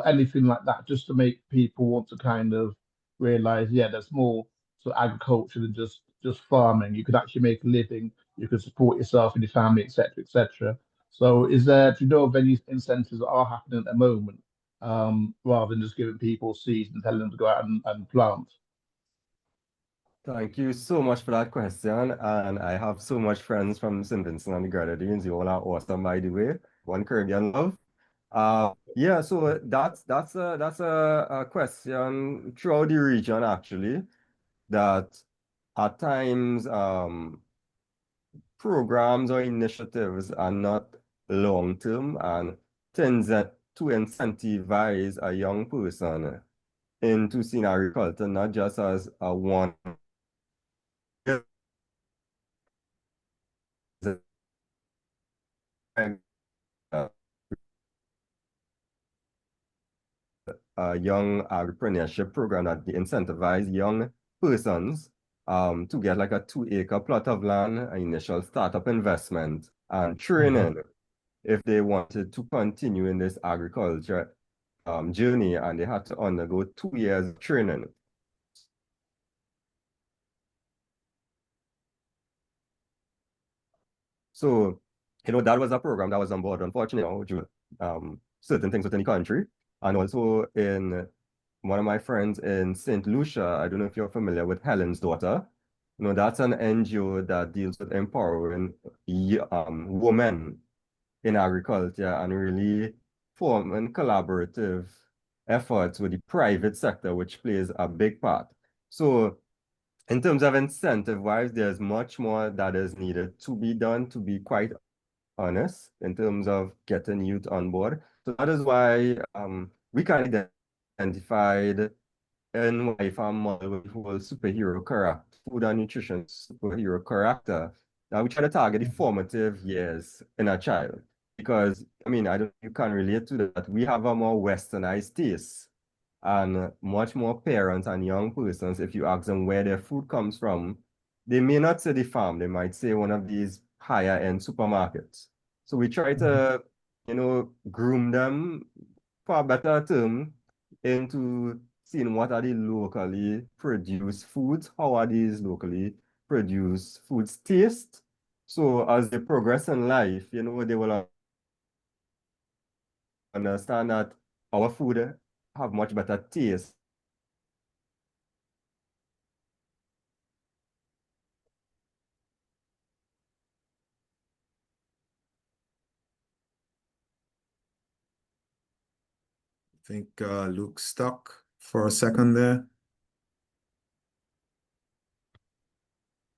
C: anything like that, just to make people want to kind of realize, yeah, there's more to agriculture than just farming. You could actually make a living, you could support yourself and your family, etc., etc. So, do you know of any incentives that are happening at the moment, rather than just giving people seeds and telling them to go out and plant?
D: Thank you so much for that question. And I have so much friends from St. Vincent and the Grenadines. You all are awesome, by the way. One Caribbean love. Yeah, so that's a question throughout the region actually, that at times programs or initiatives are not long term and tends to incentivize a young person into seeing agriculture not just as a one a young entrepreneurship program that they incentivize young persons to get like a 2-acre plot of land, an initial startup investment, and training if they wanted to continue in this agriculture journey, and they had to undergo 2 years of training. So, that was a program that was on board, unfortunately, due to certain things within the country. And also in one of my friends in St. Lucia, I don't know if you're familiar with Helen's Daughter. That's an NGO that deals with empowering women in agriculture and really forming collaborative efforts with the private sector, which plays a big part. So in terms of incentive-wise, there's much more that is needed to be done, to be quite honest, in terms of getting youth on board. So that is why we kind of identified in WHYFARM model with the whole superhero character, food and nutrition superhero character, that we try to target the formative years in a child. Because, I mean, you can relate to that. We have a more westernized taste. And much more parents and young persons, if you ask them where their food comes from, they may not say the farm, they might say one of these higher end supermarkets. So we try to, groom them, for a better term, into seeing what are the locally produced foods, how are these locally produced foods taste. So as they progress in life, they will understand that our food have much better taste.
A: I think Luke stuck for a second there.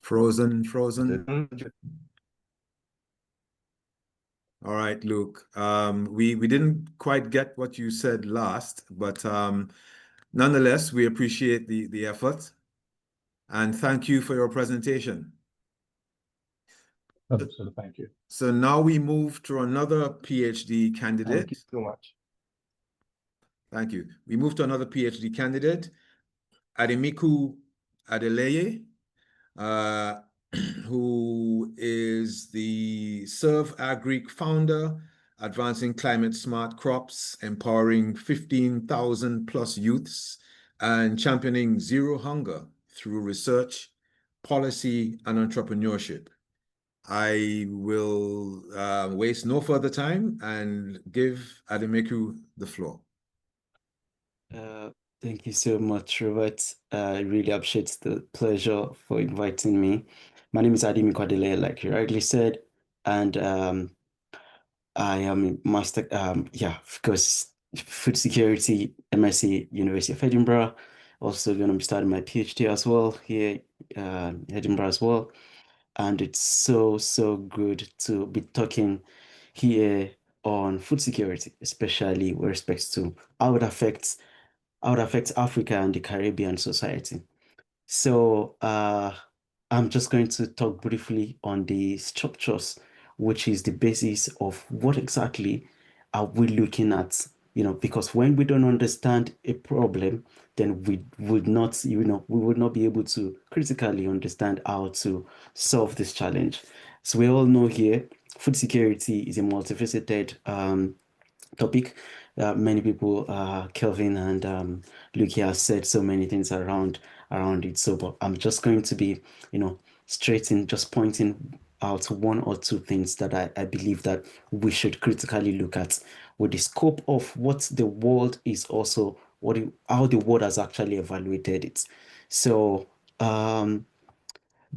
A: Frozen. All right, Luke. We didn't quite get what you said last, but nonetheless, we appreciate the effort and thank you for your presentation.
C: Understood. Thank you.
A: So now we move to another PhD
D: Thank
A: candidate.
D: you so much.
A: Thank you. We move to another PhD candidate, Ademiku Adeleye, who is the Serve Agric founder, advancing climate smart crops, empowering 15,000 plus youths, and championing zero hunger through research, policy, and entrepreneurship. I will waste no further time and give Ademiku the floor.
E: Thank you so much, Robert. I really appreciate the pleasure for inviting me. My name is Ademiku Adeleye, like you rightly said, and I am a master, of course, food security, MSc, University of Edinburgh. Also going to be starting my PhD as well here, Edinburgh as well. And it's so good to be talking here on food security, especially with respect to how it affects Africa and the Caribbean society. So I'm just going to talk briefly on the structures, which is the basis of what exactly are we looking at, because when we don't understand a problem, then we would not, we would not be able to critically understand how to solve this challenge. So we all know here, food security is a multifaceted topic. Many people, Kelvin and Luke have said so many things around it. So, but I'm just going to be, straight in, just pointing out one or two things that I believe that we should critically look at with the scope of what the world is also, how the world has actually evaluated it. So, the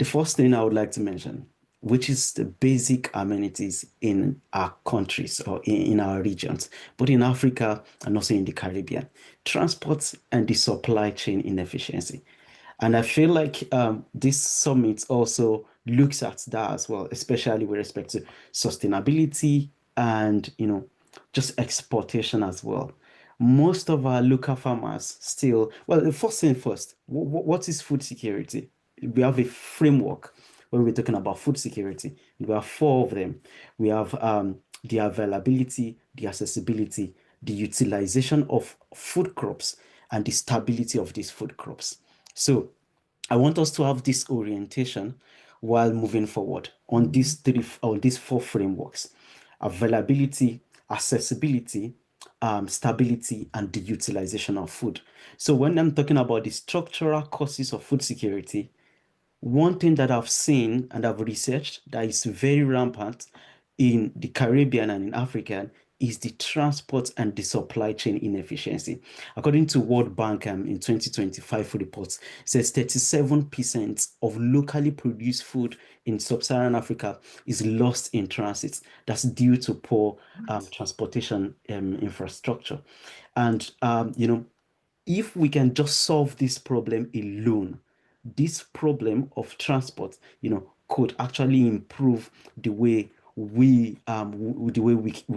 E: first thing I would like to mention, which is the basic amenities in our countries or in our regions, but in Africa and also in the Caribbean, transport and the supply chain inefficiency. And I feel like this summit also looks at that as well, especially with respect to sustainability and, just exportation as well. Most of our local farmers still, well, the first thing first, what is food security? We have a framework when we're talking about food security. We have four of them. We have the availability, the accessibility, the utilization of food crops, and the stability of these food crops. So I want us to have this orientation while moving forward on these four frameworks: availability, accessibility, stability, and the utilization of food. So when I'm talking about the structural causes of food security, one thing that I've seen and I've researched that is very rampant in the Caribbean and in Africa is the transport and the supply chain inefficiency. According to World Bank in 2025 reports, it says 37% of locally produced food in sub-Saharan Africa is lost in transit. That's due to poor transportation infrastructure. And, if we can just solve this problem alone, this problem of transport, could actually improve the way we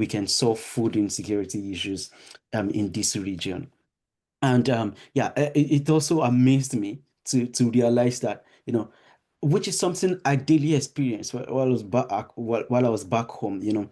E: can solve food insecurity issues in this region. And it also amazed me to realize that, which is something I daily experience while I was back home,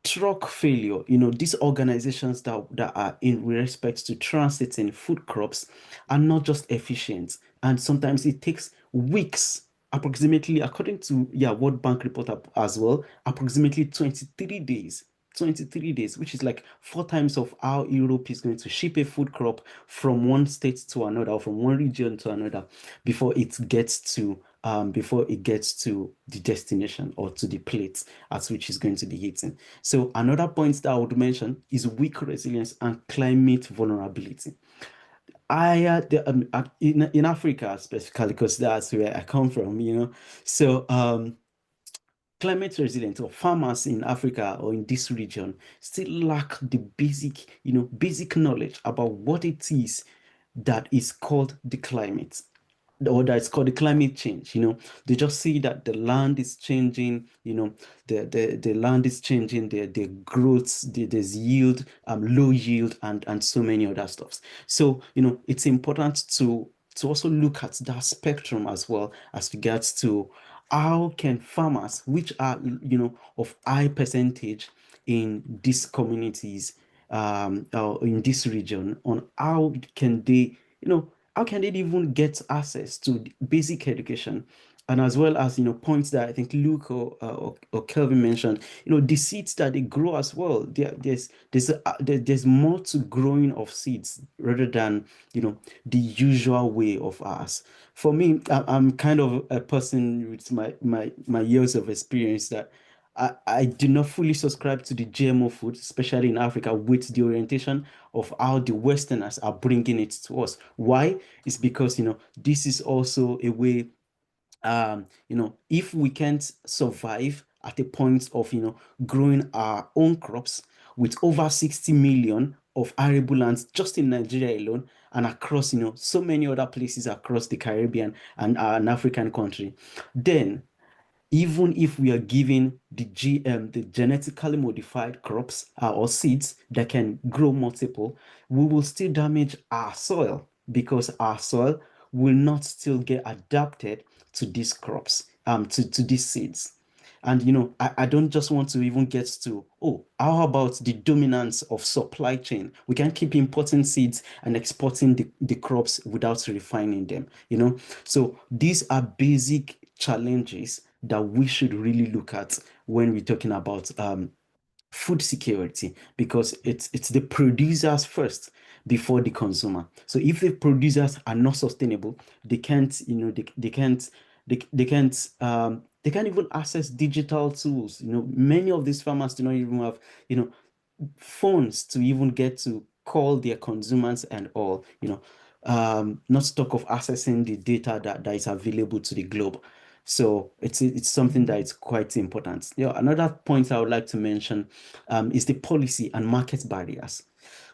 E: truck failure, these organizations that are in respect to transiting food crops are not just efficient, and sometimes it takes weeks, approximately, according to World Bank report as well, approximately 23 days. 23 days, which is like 4 times of how Europe is going to ship a food crop from one state to another, or from one region to another, before it gets to the destination or to the plate at which it's going to be eaten. So another point that I would mention is weak resilience and climate vulnerability. In Africa specifically, because that's where I come from, so climate resilient or farmers in Africa or in this region still lack the basic knowledge about what it is that is called the climate, or that's called the climate change. They just see that the land is changing, the land is changing, the growth, there's yield, low yield, and so many other stuffs. So it's important to also look at that spectrum as well as regards to how can farmers, which are, of high percentage in these communities, or in this region, on how can they, how can they even get access to basic education? And as well as, points that I think Luke or Kelvin mentioned, the seeds that they grow as well. There's more to growing of seeds rather than, the usual way of ours. For me, I'm kind of a person with my years of experience that I do not fully subscribe to the GMO food, especially in Africa, with the orientation of how the Westerners are bringing it to us. Why? It's because, this is also a way, if we can't survive at a point of, growing our own crops with over 60 million of arable lands just in Nigeria alone and across, so many other places across the Caribbean and an African country, then even if we are giving the genetically modified crops or seeds that can grow multiple, we will still damage our soil because our soil will not still get adapted to these crops, to these seeds. And I don't just want to even get to, oh, how about the dominance of supply chain? We can keep importing seeds and exporting the crops without refining them, So these are basic challenges that we should really look at when we're talking about food security, because it's the producers first before the consumer. So if the producers are not sustainable, they can't, they can't even access digital tools. Many of these farmers do not even have, phones to even get to call their consumers and all, not to talk of accessing the data that is available to the globe. So it's something that is quite important. Another point I would like to mention is the policy and market barriers.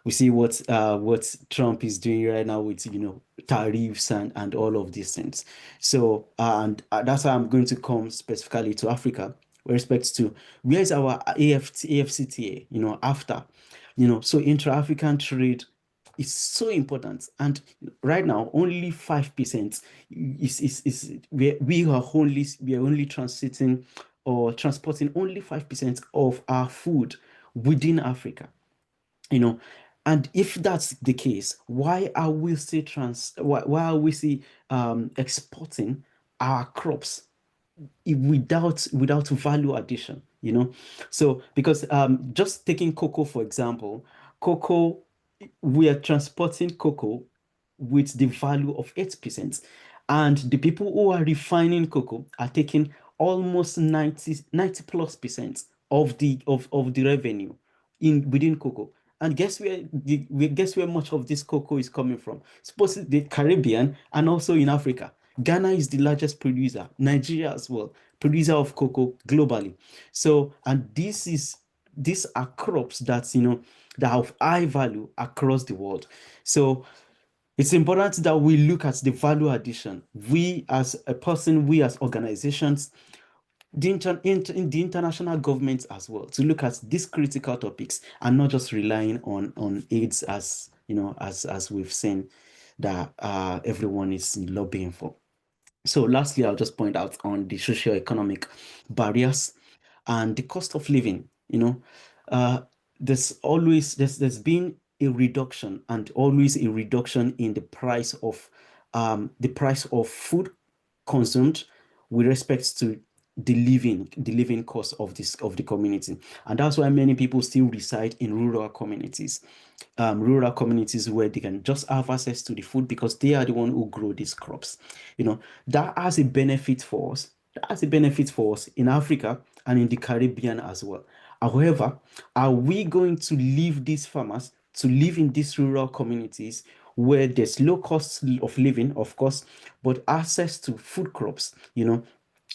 E: We see what Trump is doing right now with tariffs and all of these things. So and that's how I'm going to come specifically to Africa with respect to where is our AFCTA, after, so intra-African trade is so important. And right now, only 5% we are only transiting or transporting only 5% of our food within Africa. And if that's the case, why are we still exporting our crops without value addition? So because just taking cocoa for example, we are transporting cocoa with the value of 8%, and the people who are refining cocoa are taking almost 90 plus percent of the revenue within cocoa. And guess where much of this cocoa is coming from? Supposedly the Caribbean and also in Africa. Ghana is the largest producer, Nigeria as well, producer of cocoa globally. So, and these are crops that that have high value across the world. So it's important that we look at the value addition. We as a person, we as organizations, the international governments as well, to look at these critical topics and not just relying on aids as as we've seen that everyone is lobbying for. So lastly, I'll just point out on the socio-economic barriers and the cost of living. There's been a reduction and always a reduction in the price of food consumed with respect to the living cost of the community. And that's why many people still reside in rural communities where they can just have access to the food because they are the one who grow these crops. That has a benefit for us. That has a benefit for us in Africa and in the Caribbean as well. However, are we going to leave these farmers to live in these rural communities where there's low cost of living, of course, but access to food crops,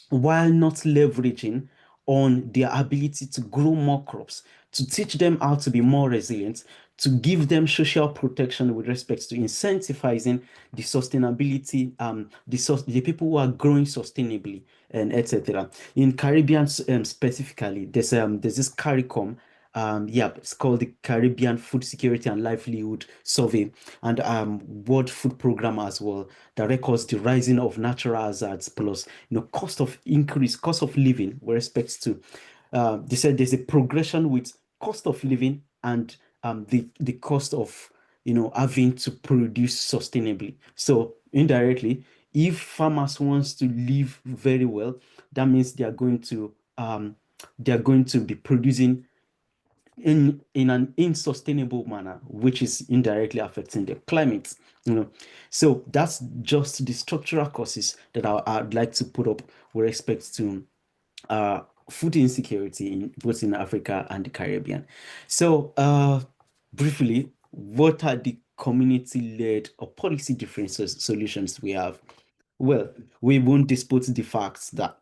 E: while not leveraging on their ability to grow more crops, to teach them how to be more resilient, to give them social protection with respect to incentivizing the sustainability, the people who are growing sustainably, and etc. In Caribbean specifically, there's this CARICOM Yeah, it's called the Caribbean Food Security and Livelihood Survey, and World Food Program as well, that records the rising of natural hazards plus cost of living with respect to they said there's a progression with cost of living and the cost of having to produce sustainably. So indirectly, if farmers wants to live very well, that means they are going to be producing in an unsustainable manner, which is indirectly affecting the climate. So that's just the structural causes that I'd like to put up with respect to food insecurity in both in Africa and the Caribbean. So briefly, what are the community-led or policy differences solutions we have? Well, we won't dispute the facts that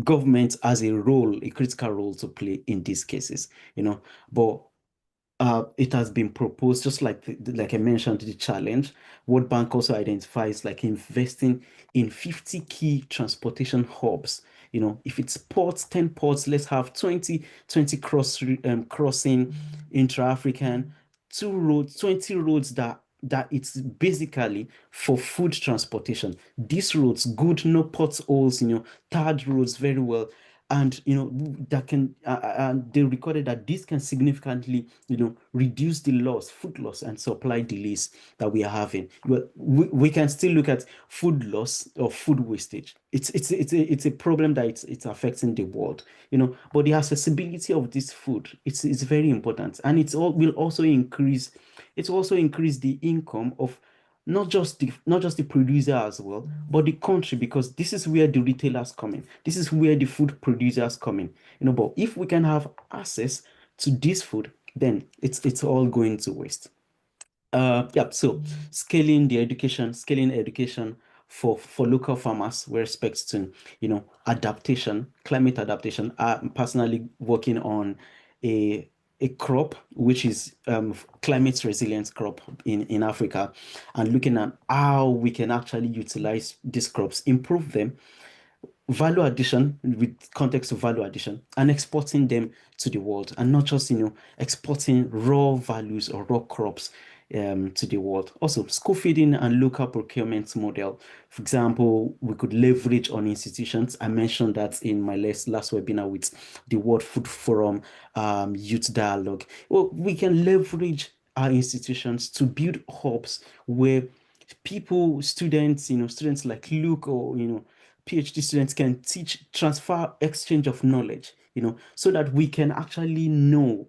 E: government has a critical role to play in these cases, but it has been proposed, just like I mentioned, the challenge. World Bank also identifies like investing in 50 key transportation hubs. If it's ports, 10 ports, let's have 20 crossing intra-African, 20 roads that it's basically for food transportation. These roads, good, no potholes, tarred roads very well. And that can and they recorded that this can significantly reduce the food loss and supply delays that we are having. Well, we can still look at food loss or food wastage. It's a problem that it's affecting the world, but the accessibility of this food, it's very important, and will also increase the income of not just the producer as well, but the country, because this is where the retailers come in. This is where the food producers come in. But if we can have access to this food, then it's all going to waste. Yeah, so scaling education for local farmers with respect to adaptation, climate adaptation. I'm personally working on a crop which is climate resilient crop in Africa, and looking at how we can actually utilize these crops, improve them, value addition with context of value addition, and exporting them to the world, and not just exporting raw values or raw crops to the world. Also, school feeding and local procurement model. For example, we could leverage on institutions. I mentioned that in my last webinar with the World Food Forum Youth Dialogue. Well, we can leverage our institutions to build hubs where students like Luke or PhD students can teach, transfer, exchange of knowledge, so that we can actually know,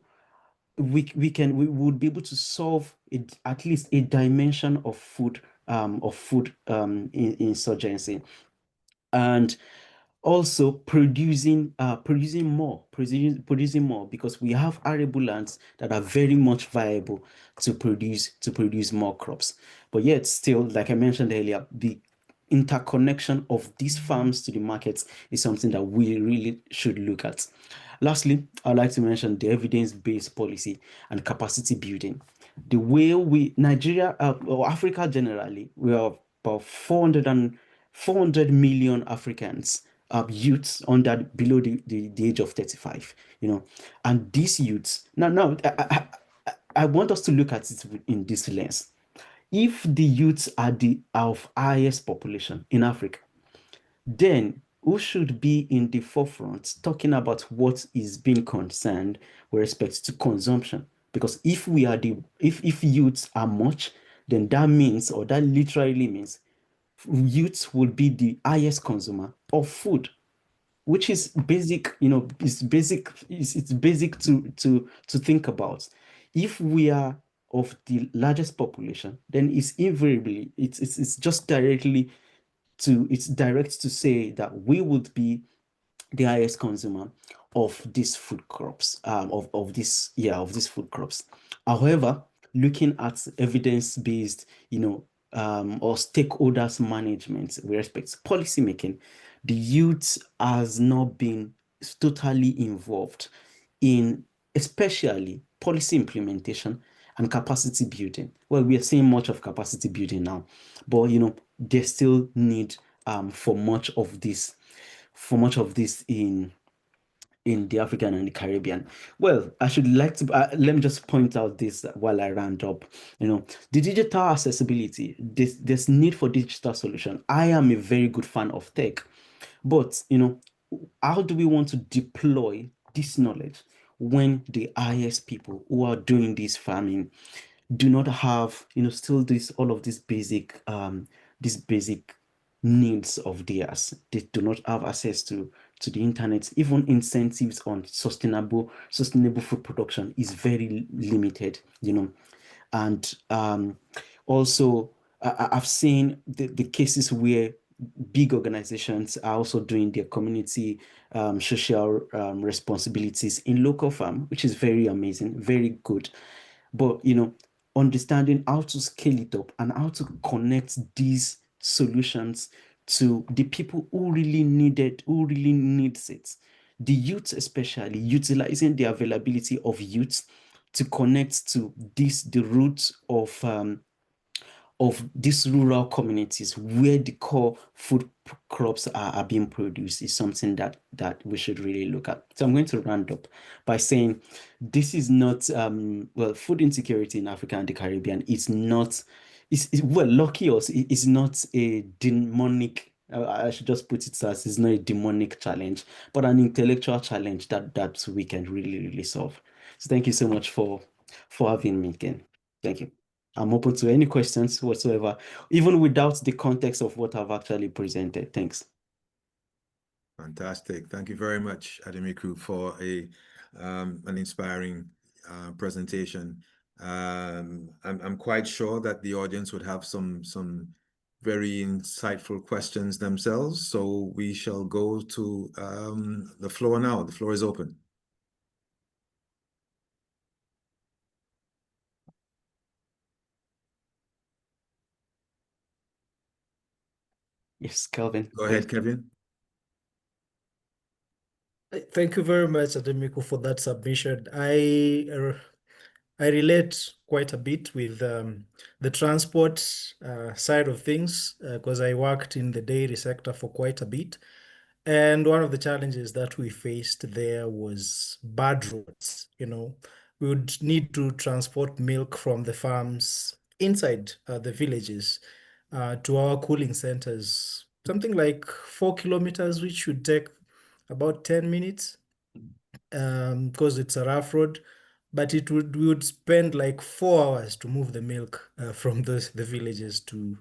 E: we would be able to solve at least a dimension of food insurgency, and also producing more, because we have arable lands that are very much viable to produce more crops. But yet still, like I mentioned earlier, the interconnection of these farms to the markets is something that we really should look at. Lastly, I'd like to mention the evidence-based policy and capacity building. The way Nigeria or Africa generally, we have about 400 million Africans, youths below the age of 35, and these youths, now I want us to look at it in this lens. If the youths are of highest population in Africa, then who should be in the forefront talking about what is being concerned with respect to consumption? Because if youths are much, then that means, or that literally means, youths will be the highest consumer of food, which is basic, it's basic to think about. If we are of the largest population, then it's invariably, it's just direct to say that we would be the highest consumer of these food crops, of these food crops. However, looking at evidence-based, or stakeholders management with respect to policy making, the youth has not been totally involved in, especially policy implementation and capacity building. Well, we are seeing much of capacity building now, but they still need for much of this in in the African and the Caribbean? Well, I should like to let me just point out this while I round up. The digital accessibility, there's need for digital solution. I am a very good fan of tech, but how do we want to deploy this knowledge when the IS people who are doing this farming do not have, still all of these basic needs of theirs? They do not have access to the internet. Even incentives on sustainable food production is very limited, and also I've seen the cases where big organizations are also doing their community social responsibilities in local farm, which is very amazing, very good. But understanding how to scale it up and how to connect these solutions to the people who really needs it, the youth, especially utilizing the availability of youth to connect to the roots of these rural communities where the core food crops are being produced is something that we should really look at. So I'm going to round up by saying this is not food insecurity in Africa and the Caribbean. It's not, well, lucky us, it's not a demonic. I should just put it as it's not a demonic challenge, but an intellectual challenge that we can really solve. So thank you so much for having me again. Thank you. I'm open to any questions whatsoever, even without the context of what I've actually presented. Thanks.
A: Fantastic. Thank you very much, Ademiku, for an inspiring presentation. I'm quite sure that the audience would have some very insightful questions themselves. So we shall go to the floor now. The floor is open.
E: Yes, Kelvin.
A: Go ahead, Kevin.
B: Thank you very much, Ademiku, for that submission. I relate quite a bit with the transport side of things because I worked in the dairy sector for quite a bit. And one of the challenges that we faced there was bad roads. We would need to transport milk from the farms inside the villages to our cooling centers, something like 4 kilometers, which should take about 10 minutes because it's a rough road. But we would spend like 4 hours to move the milk from the villages to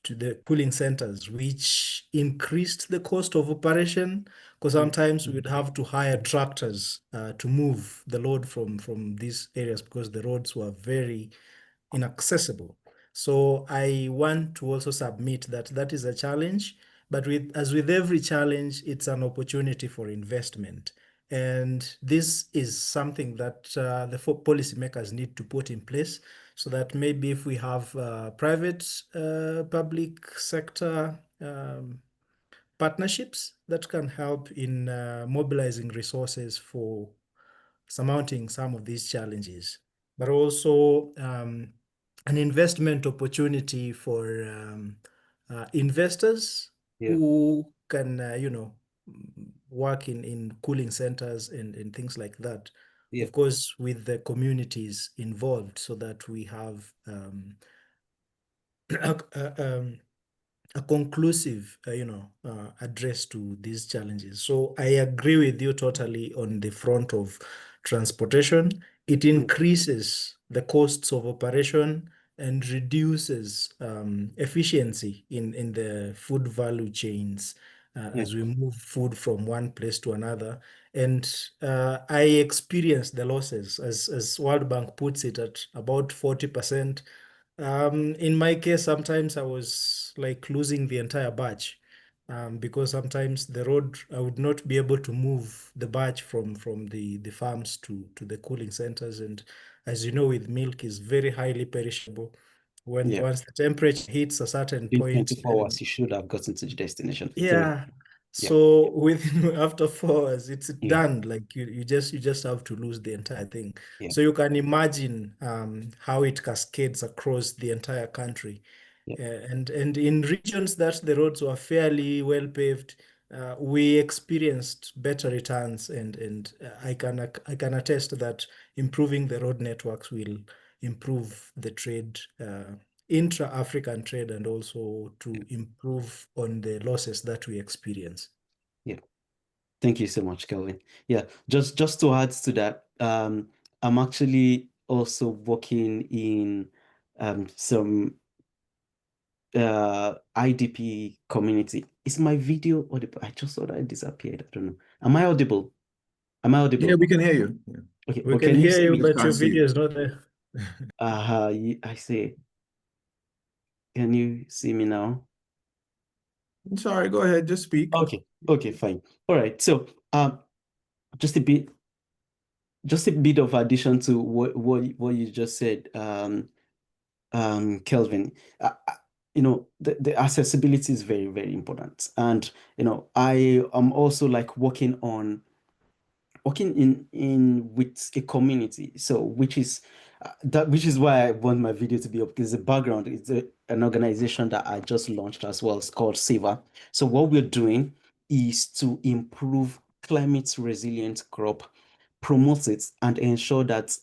B: the cooling centers, which increased the cost of operation because sometimes we would have to hire tractors to move the load from these areas because the roads were very inaccessible. So I want to also submit that is a challenge, but as with every challenge, it's an opportunity for investment. And this is something that the policymakers need to put in place so that maybe if we have private public sector partnerships that can help in mobilizing resources for surmounting some of these challenges, but also an investment opportunity for investors who can, work in cooling centers and things like that. Of course, with the communities involved, so that we have a conclusive, address to these challenges. So I agree with you totally on the front of transportation. It increases the costs of operation and reduces efficiency in the food value chains as we move food from one place to another. And I experienced the losses, as World Bank puts it, at about 40%. In my case, sometimes I was like losing the entire batch because sometimes the road, I would not be able to move the batch from the farms to the cooling centers. And as you know, with milk is very highly perishable. Once the temperature hits a certain
E: In
B: point,
E: 24 hours, you should have gotten to the destination.
B: yeah. So within after 4 hours, it's done. Like you just have to lose the entire thing. So you can imagine how it cascades across the entire country. And in regions that the roads were fairly well paved, we experienced better returns, and I can attest that improving the road networks will improve the trade, intra-African trade, and also to improve on the losses that we experience.
E: Yeah. Thank you so much, Kelvin. Yeah, just to add to that, I'm actually also working in some IDP community. Is my video audible? I just saw that it disappeared. I don't know. Am I audible? Am I audible?
A: Yeah, we can hear you. Yeah.
E: Okay.
B: We
E: Or
B: can
E: you
B: hear
E: see
B: you,
E: me?
B: but your
A: Can't see
B: video
A: you.
B: is not there.
E: I see. Can you see me now?
A: Sorry, go ahead, just speak.
E: Okay. Okay, fine. All right. So just a bit of addition to what you just said, Kelvin. The accessibility is very, very important. And I am also like working in with a community, so which is why I want my video to be up, because the background is an organization that I just launched as well. It's called Saver. So what we're doing is to improve climate resilient crop, promote it, and ensure that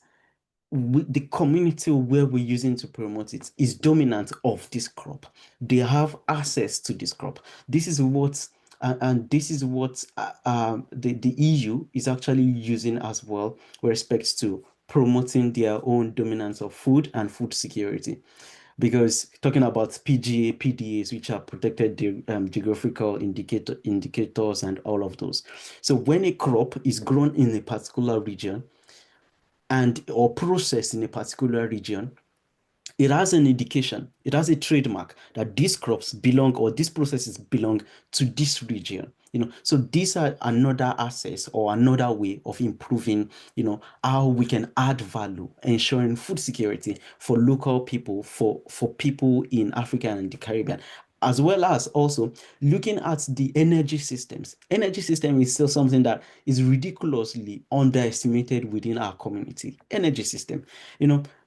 E: the community where we're using to promote it is dominant of this crop. They have access to this crop. This is what and this is what the EU is actually using as well with respect to promoting their own dominance of food and food security. Because talking about PGA, PDAs, which are protected geographical indicators and all of those. So when a crop is grown in a particular region or processed in a particular region, it has an indication, it has a trademark that these crops belong, or these processes belong to this region. So these are another access or another way of improving, how we can add value, ensuring food security for local people, for people in Africa and the Caribbean, as well as also looking at the energy systems. Energy system is still something that is ridiculously underestimated within our community. Energy system,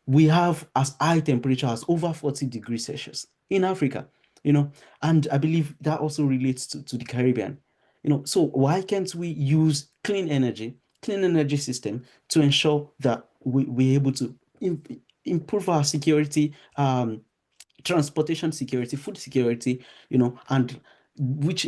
E: we have as high temperature as over 40 degrees Celsius in Africa, and I believe that also relates to the Caribbean. So why can't we use clean energy system to ensure that we're able to improve our security, transportation security, food security, and which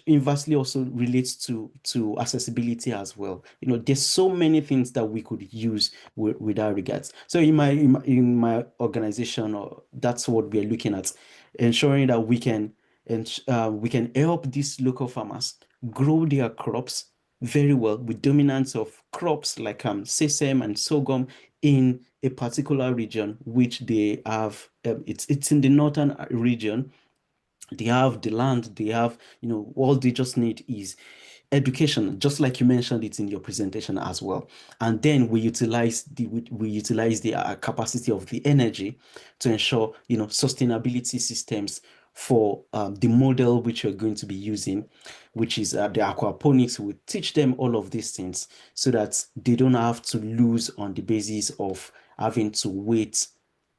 E: inversely also relates to accessibility as well. There's so many things that we could use with that regards. So in my organization, that's what we're looking at, ensuring that we can help these local farmers grow their crops very well with dominance of crops like sesame and sorghum in a particular region, which they have. It's in the northern region. They have the land, they have, all they just need is education, just like you mentioned it in your presentation as well. And then we utilize the capacity of the energy to ensure, sustainability systems for the model which you're going to be using, which is the aquaponics. We teach them all of these things so that they don't have to lose on the basis of having to wait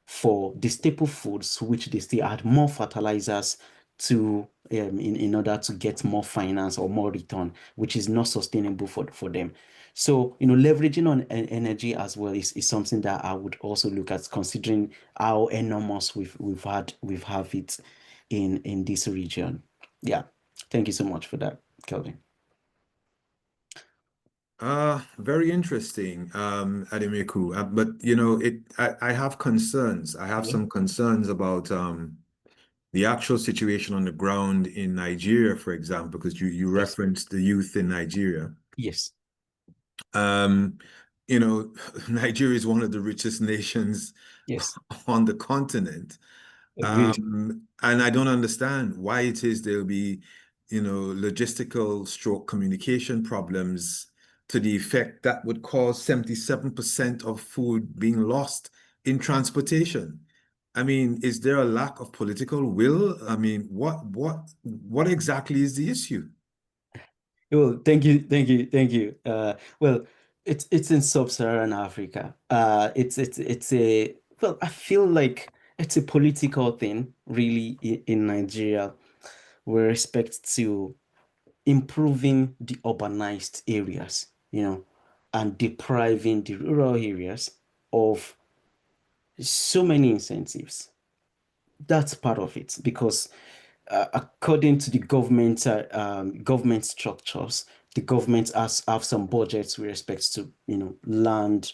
E: for the staple foods, which they still add more fertilizers to in order to get more finance or more return, which is not sustainable for them. So, leveraging on energy as well is something that I would also look at, considering how enormous we've have it in this region. Yeah. Thank you so much for that, Kelvin.
A: Very interesting, Ademiku. But I have concerns. I have some concerns about the actual situation on the ground in Nigeria, for example, because you referenced the youth in Nigeria.
E: Yes.
A: Nigeria is one of the richest nations on the continent. And I don't understand why it is there'll be, logistical stroke communication problems to the effect that would cause 77% of food being lost in transportation. I mean, is there a lack of political will? I mean, what exactly is the issue?
E: Well, thank you. Well, it's in sub-Saharan Africa. It's a well, I feel like it's a political thing, really, in Nigeria, with respect to improving the urbanized areas, and depriving the rural areas of so many incentives. That's part of it, because according to the government structures, the government have some budgets with respect to land,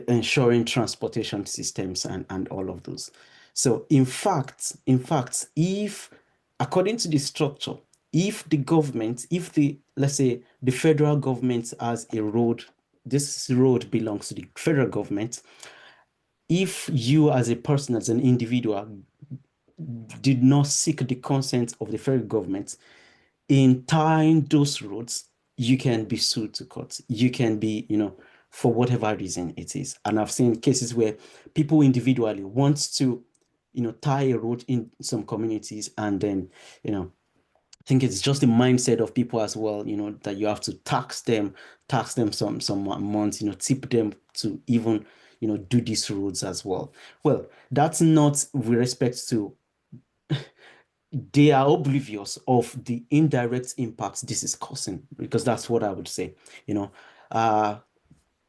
E: ensuring transportation systems and all of those. So in fact, if according to the structure, if let's say the federal government has a road, this road belongs to the federal government. If you as a person, as an individual, did not seek the consent of the federal government in tying those roads, you can be sued to court. You can be, for whatever reason it is. And I've seen cases where people individually want to, tie a road in some communities, and then, I think it's just the mindset of people as well, that you have to tax them some months, tip them to even, do these roads as well. Well, that's not with respect to, they are oblivious of the indirect impacts this is causing, because that's what I would say,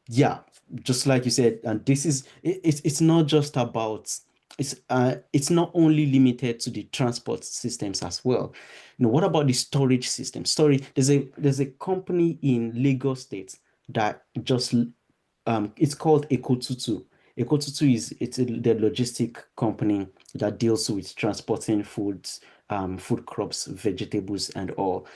E: yeah, just like you said, and this is, it's not just about, it's not only limited to the transport systems as well. What about the storage system? There's a company in Lagos State that just it's called Ekotutu. Ekotutu it's the logistic company that deals with transporting foods, food crops, vegetables, and all.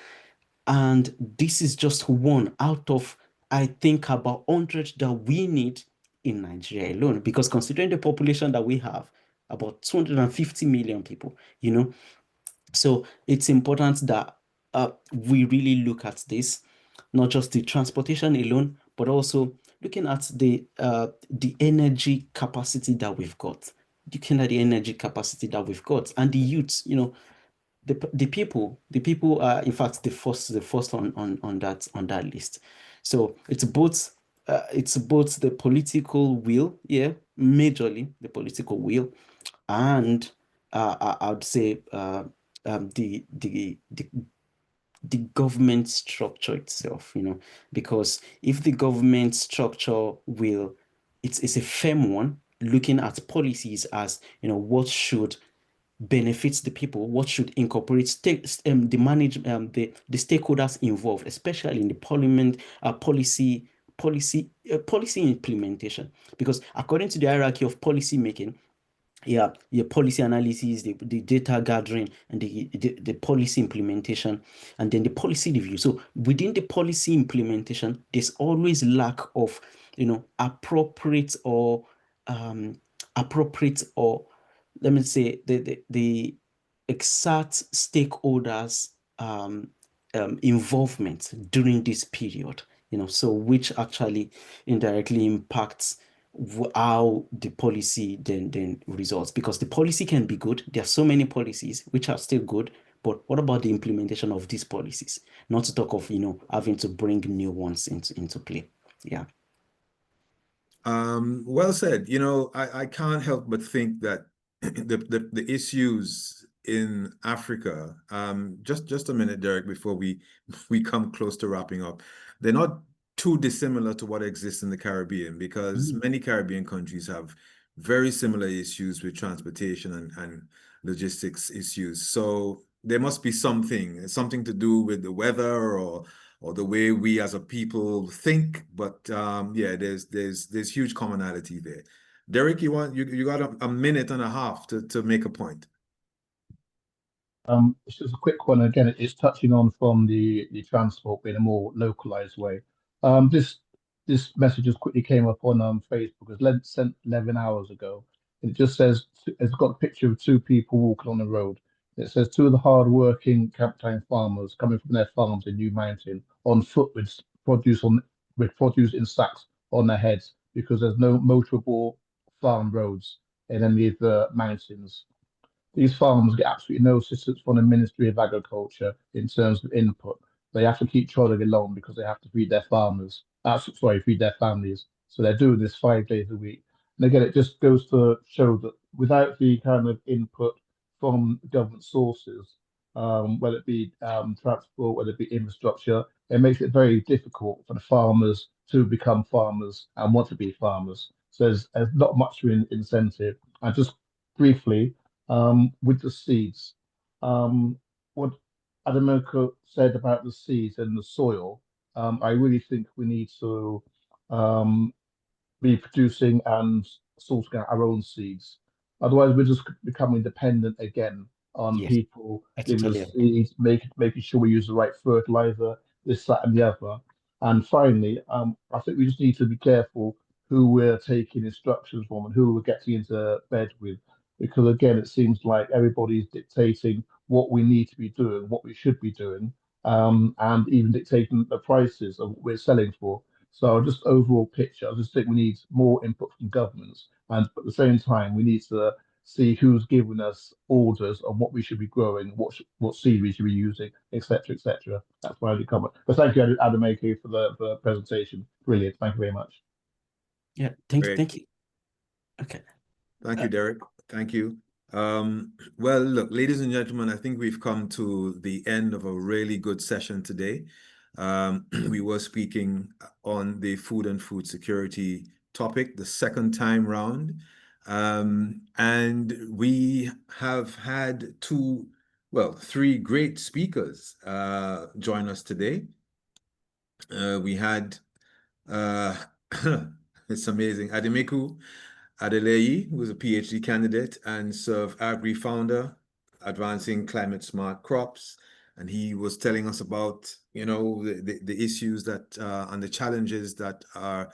E: And this is just one out of, I think, about 100 that we need in Nigeria alone, because considering the population that we have, about 250 million people, so it's important that we really look at this, not just the transportation alone, but also looking at the energy capacity that we've got, and the youth, the people are in fact the first on that list. So it's both the political will, majorly the political will, and I would say the government structure itself, because if the government structure will, it's a firm one, looking at policies as, what should benefits the people, what should incorporate the stakeholders involved, especially in the parliament policy implementation. Because according to the hierarchy of policy making, your policy analysis, the data gathering, and the policy implementation, and then the policy review. So within the policy implementation, there's always lack of, appropriate or let me say the exact stakeholders involvement during this period, so which actually indirectly impacts how the policy then results. Because the policy can be good, there are so many policies which are still good, but what about the implementation of these policies? Not to talk of having to bring new ones into play. Yeah.
A: Well said. I can't help but think that the issues in Africa, just a minute, Derek, before we come close to wrapping up, they're not too dissimilar to what exists in the Caribbean, because many Caribbean countries have very similar issues with transportation and logistics issues. So there must be something to do with the weather or the way we as a people think. But yeah, there's huge commonality there. Derek, you got a minute and a half to make a point.
C: It's just a quick one. Again, it's touching on from the transport in a more localized way. This message just quickly came up on Facebook. It was sent 11 hours ago. It just says, it's got a picture of two people walking on the road. It says two of the hard-working Camptown farmers coming from their farms in New Mountain on foot with produce in sacks on their heads, because there's no motorable farm roads in any of the mountains. These farmers get absolutely no assistance from the Ministry of Agriculture in terms of input. They have to keep trotting along because they have to feed their feed their families. So they're doing this 5 days a week. And again, it just goes to show that without the kind of input from government sources, whether it be transport, whether it be infrastructure. It makes it very difficult for the farmers to become farmers and want to be farmers. So there's not much incentive. And just briefly, with the seeds, what Ademiku said about the seeds and the soil, I really think we need to be producing and sourcing out our own seeds. Otherwise, we're just becoming dependent again on
E: Yes,
C: people
E: I
C: giving
E: totally
C: us
E: agree.
C: seeds, making sure we use the right fertilizer, this, that, and the other. And finally, I think we just need to be careful who we're taking instructions from and who we're getting into bed with, because again, it seems like everybody's dictating what we need to be doing, what we should be doing, and even dictating the prices of what we're selling for. So just overall picture, I just think we need more input from governments, and at the same time, we need to see who's giving us orders on what we should be growing, what seed we should be using, etc., etc. That's my only comment. But thank you, Ademiku, for the presentation. Brilliant. Thank you very much.
E: Yeah, thank
A: Great.
E: you. Okay.
A: Thank you, Derek. Thank you. Well, look, ladies and gentlemen, I think we've come to the end of a really good session today. We were speaking on the food and food security topic the second time round. And we have had three great speakers join us today. We had, it's amazing, Ademiku Adeleye, who is a PhD candidate and Serve Agri founder, advancing climate smart crops. And he was telling us about, the issues that and the challenges that are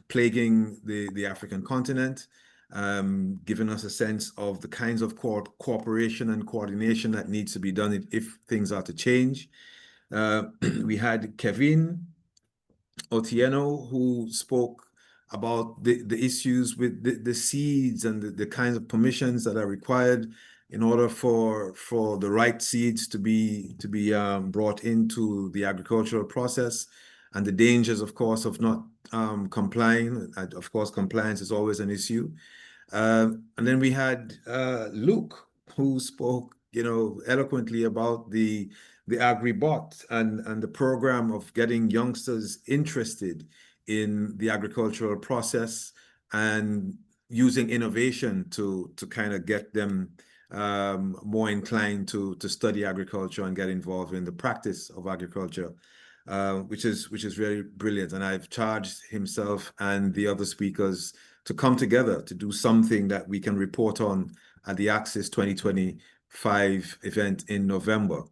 A: plaguing the African continent, giving us a sense of the kinds of cooperation and coordination that needs to be done if things are to change. We had Kevine Otieno, who spoke about the issues with the seeds and the kinds of permissions that are required in order for the right seeds to be brought into the agricultural process, and the dangers, of course, of not complying. And of course, compliance is always an issue. And then we had Luke, who spoke, eloquently about the AgriBot and the program of getting youngsters interested in the agricultural process and using innovation to kind of get them more inclined to study agriculture and get involved in the practice of agriculture, which is very brilliant. And I've charged himself and the other speakers to come together to do something that we can report on at the ACSIS 2025 event in November.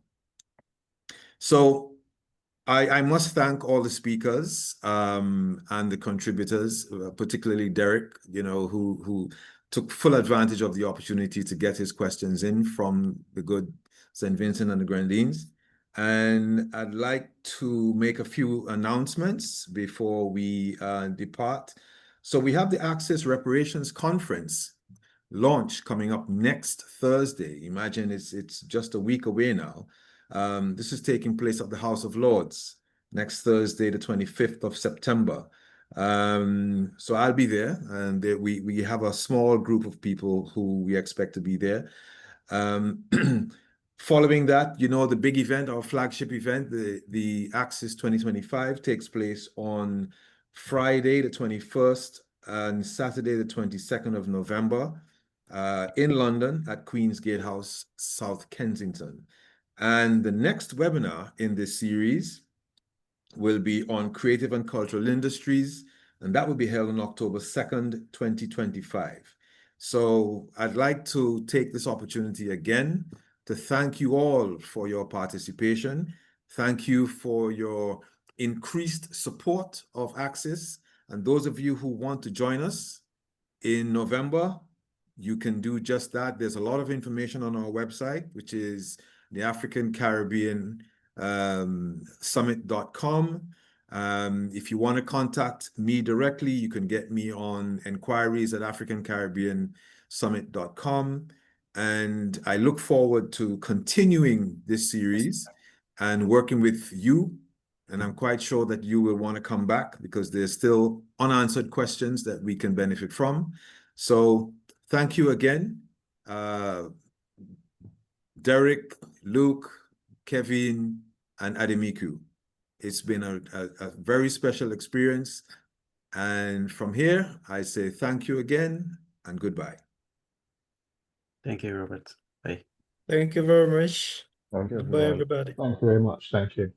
A: So I must thank all the speakers and the contributors, particularly Derek, who took full advantage of the opportunity to get his questions in from the good St. Vincent and the Grenadines. And I'd like to make a few announcements before we depart. So we have the ACSIS Reparations Conference launch coming up next Thursday. Imagine it's just a week away now. This is taking place at the House of Lords next Thursday, the 25th of September. So I'll be there, and we have a small group of people who we expect to be there. Following that, the big event, our flagship event, the ACSIS 2025, takes place on Friday, the 21st, and Saturday, the 22nd of November, in London at Queen's Gate House, South Kensington. And the next webinar in this series will be on creative and cultural industries, and that will be held on October 2nd, 2025. So I'd like to take this opportunity again to thank you all for your participation. Thank you for your increased support of ACSIS. And those of you who want to join us in November, you can do just that. There's a lot of information on our website, which is the African Caribbean Summit.com. If you want to contact me directly, you can get me on enquiries at AfricanCaribbeanSummit.com. And I look forward to continuing this series and working with you. And I'm quite sure that you will want to come back because there's still unanswered questions that we can benefit from. So thank you again. Derek, Luke, Kevine, and Ademiku. It's been a very special experience. And from here, I say thank you again and goodbye.
E: Thank you, Robert. Bye.
B: Thank you very much.
D: Thank you,
B: Goodbye,
D: everyone.
B: everybody.
C: Thank you very much. Thank you.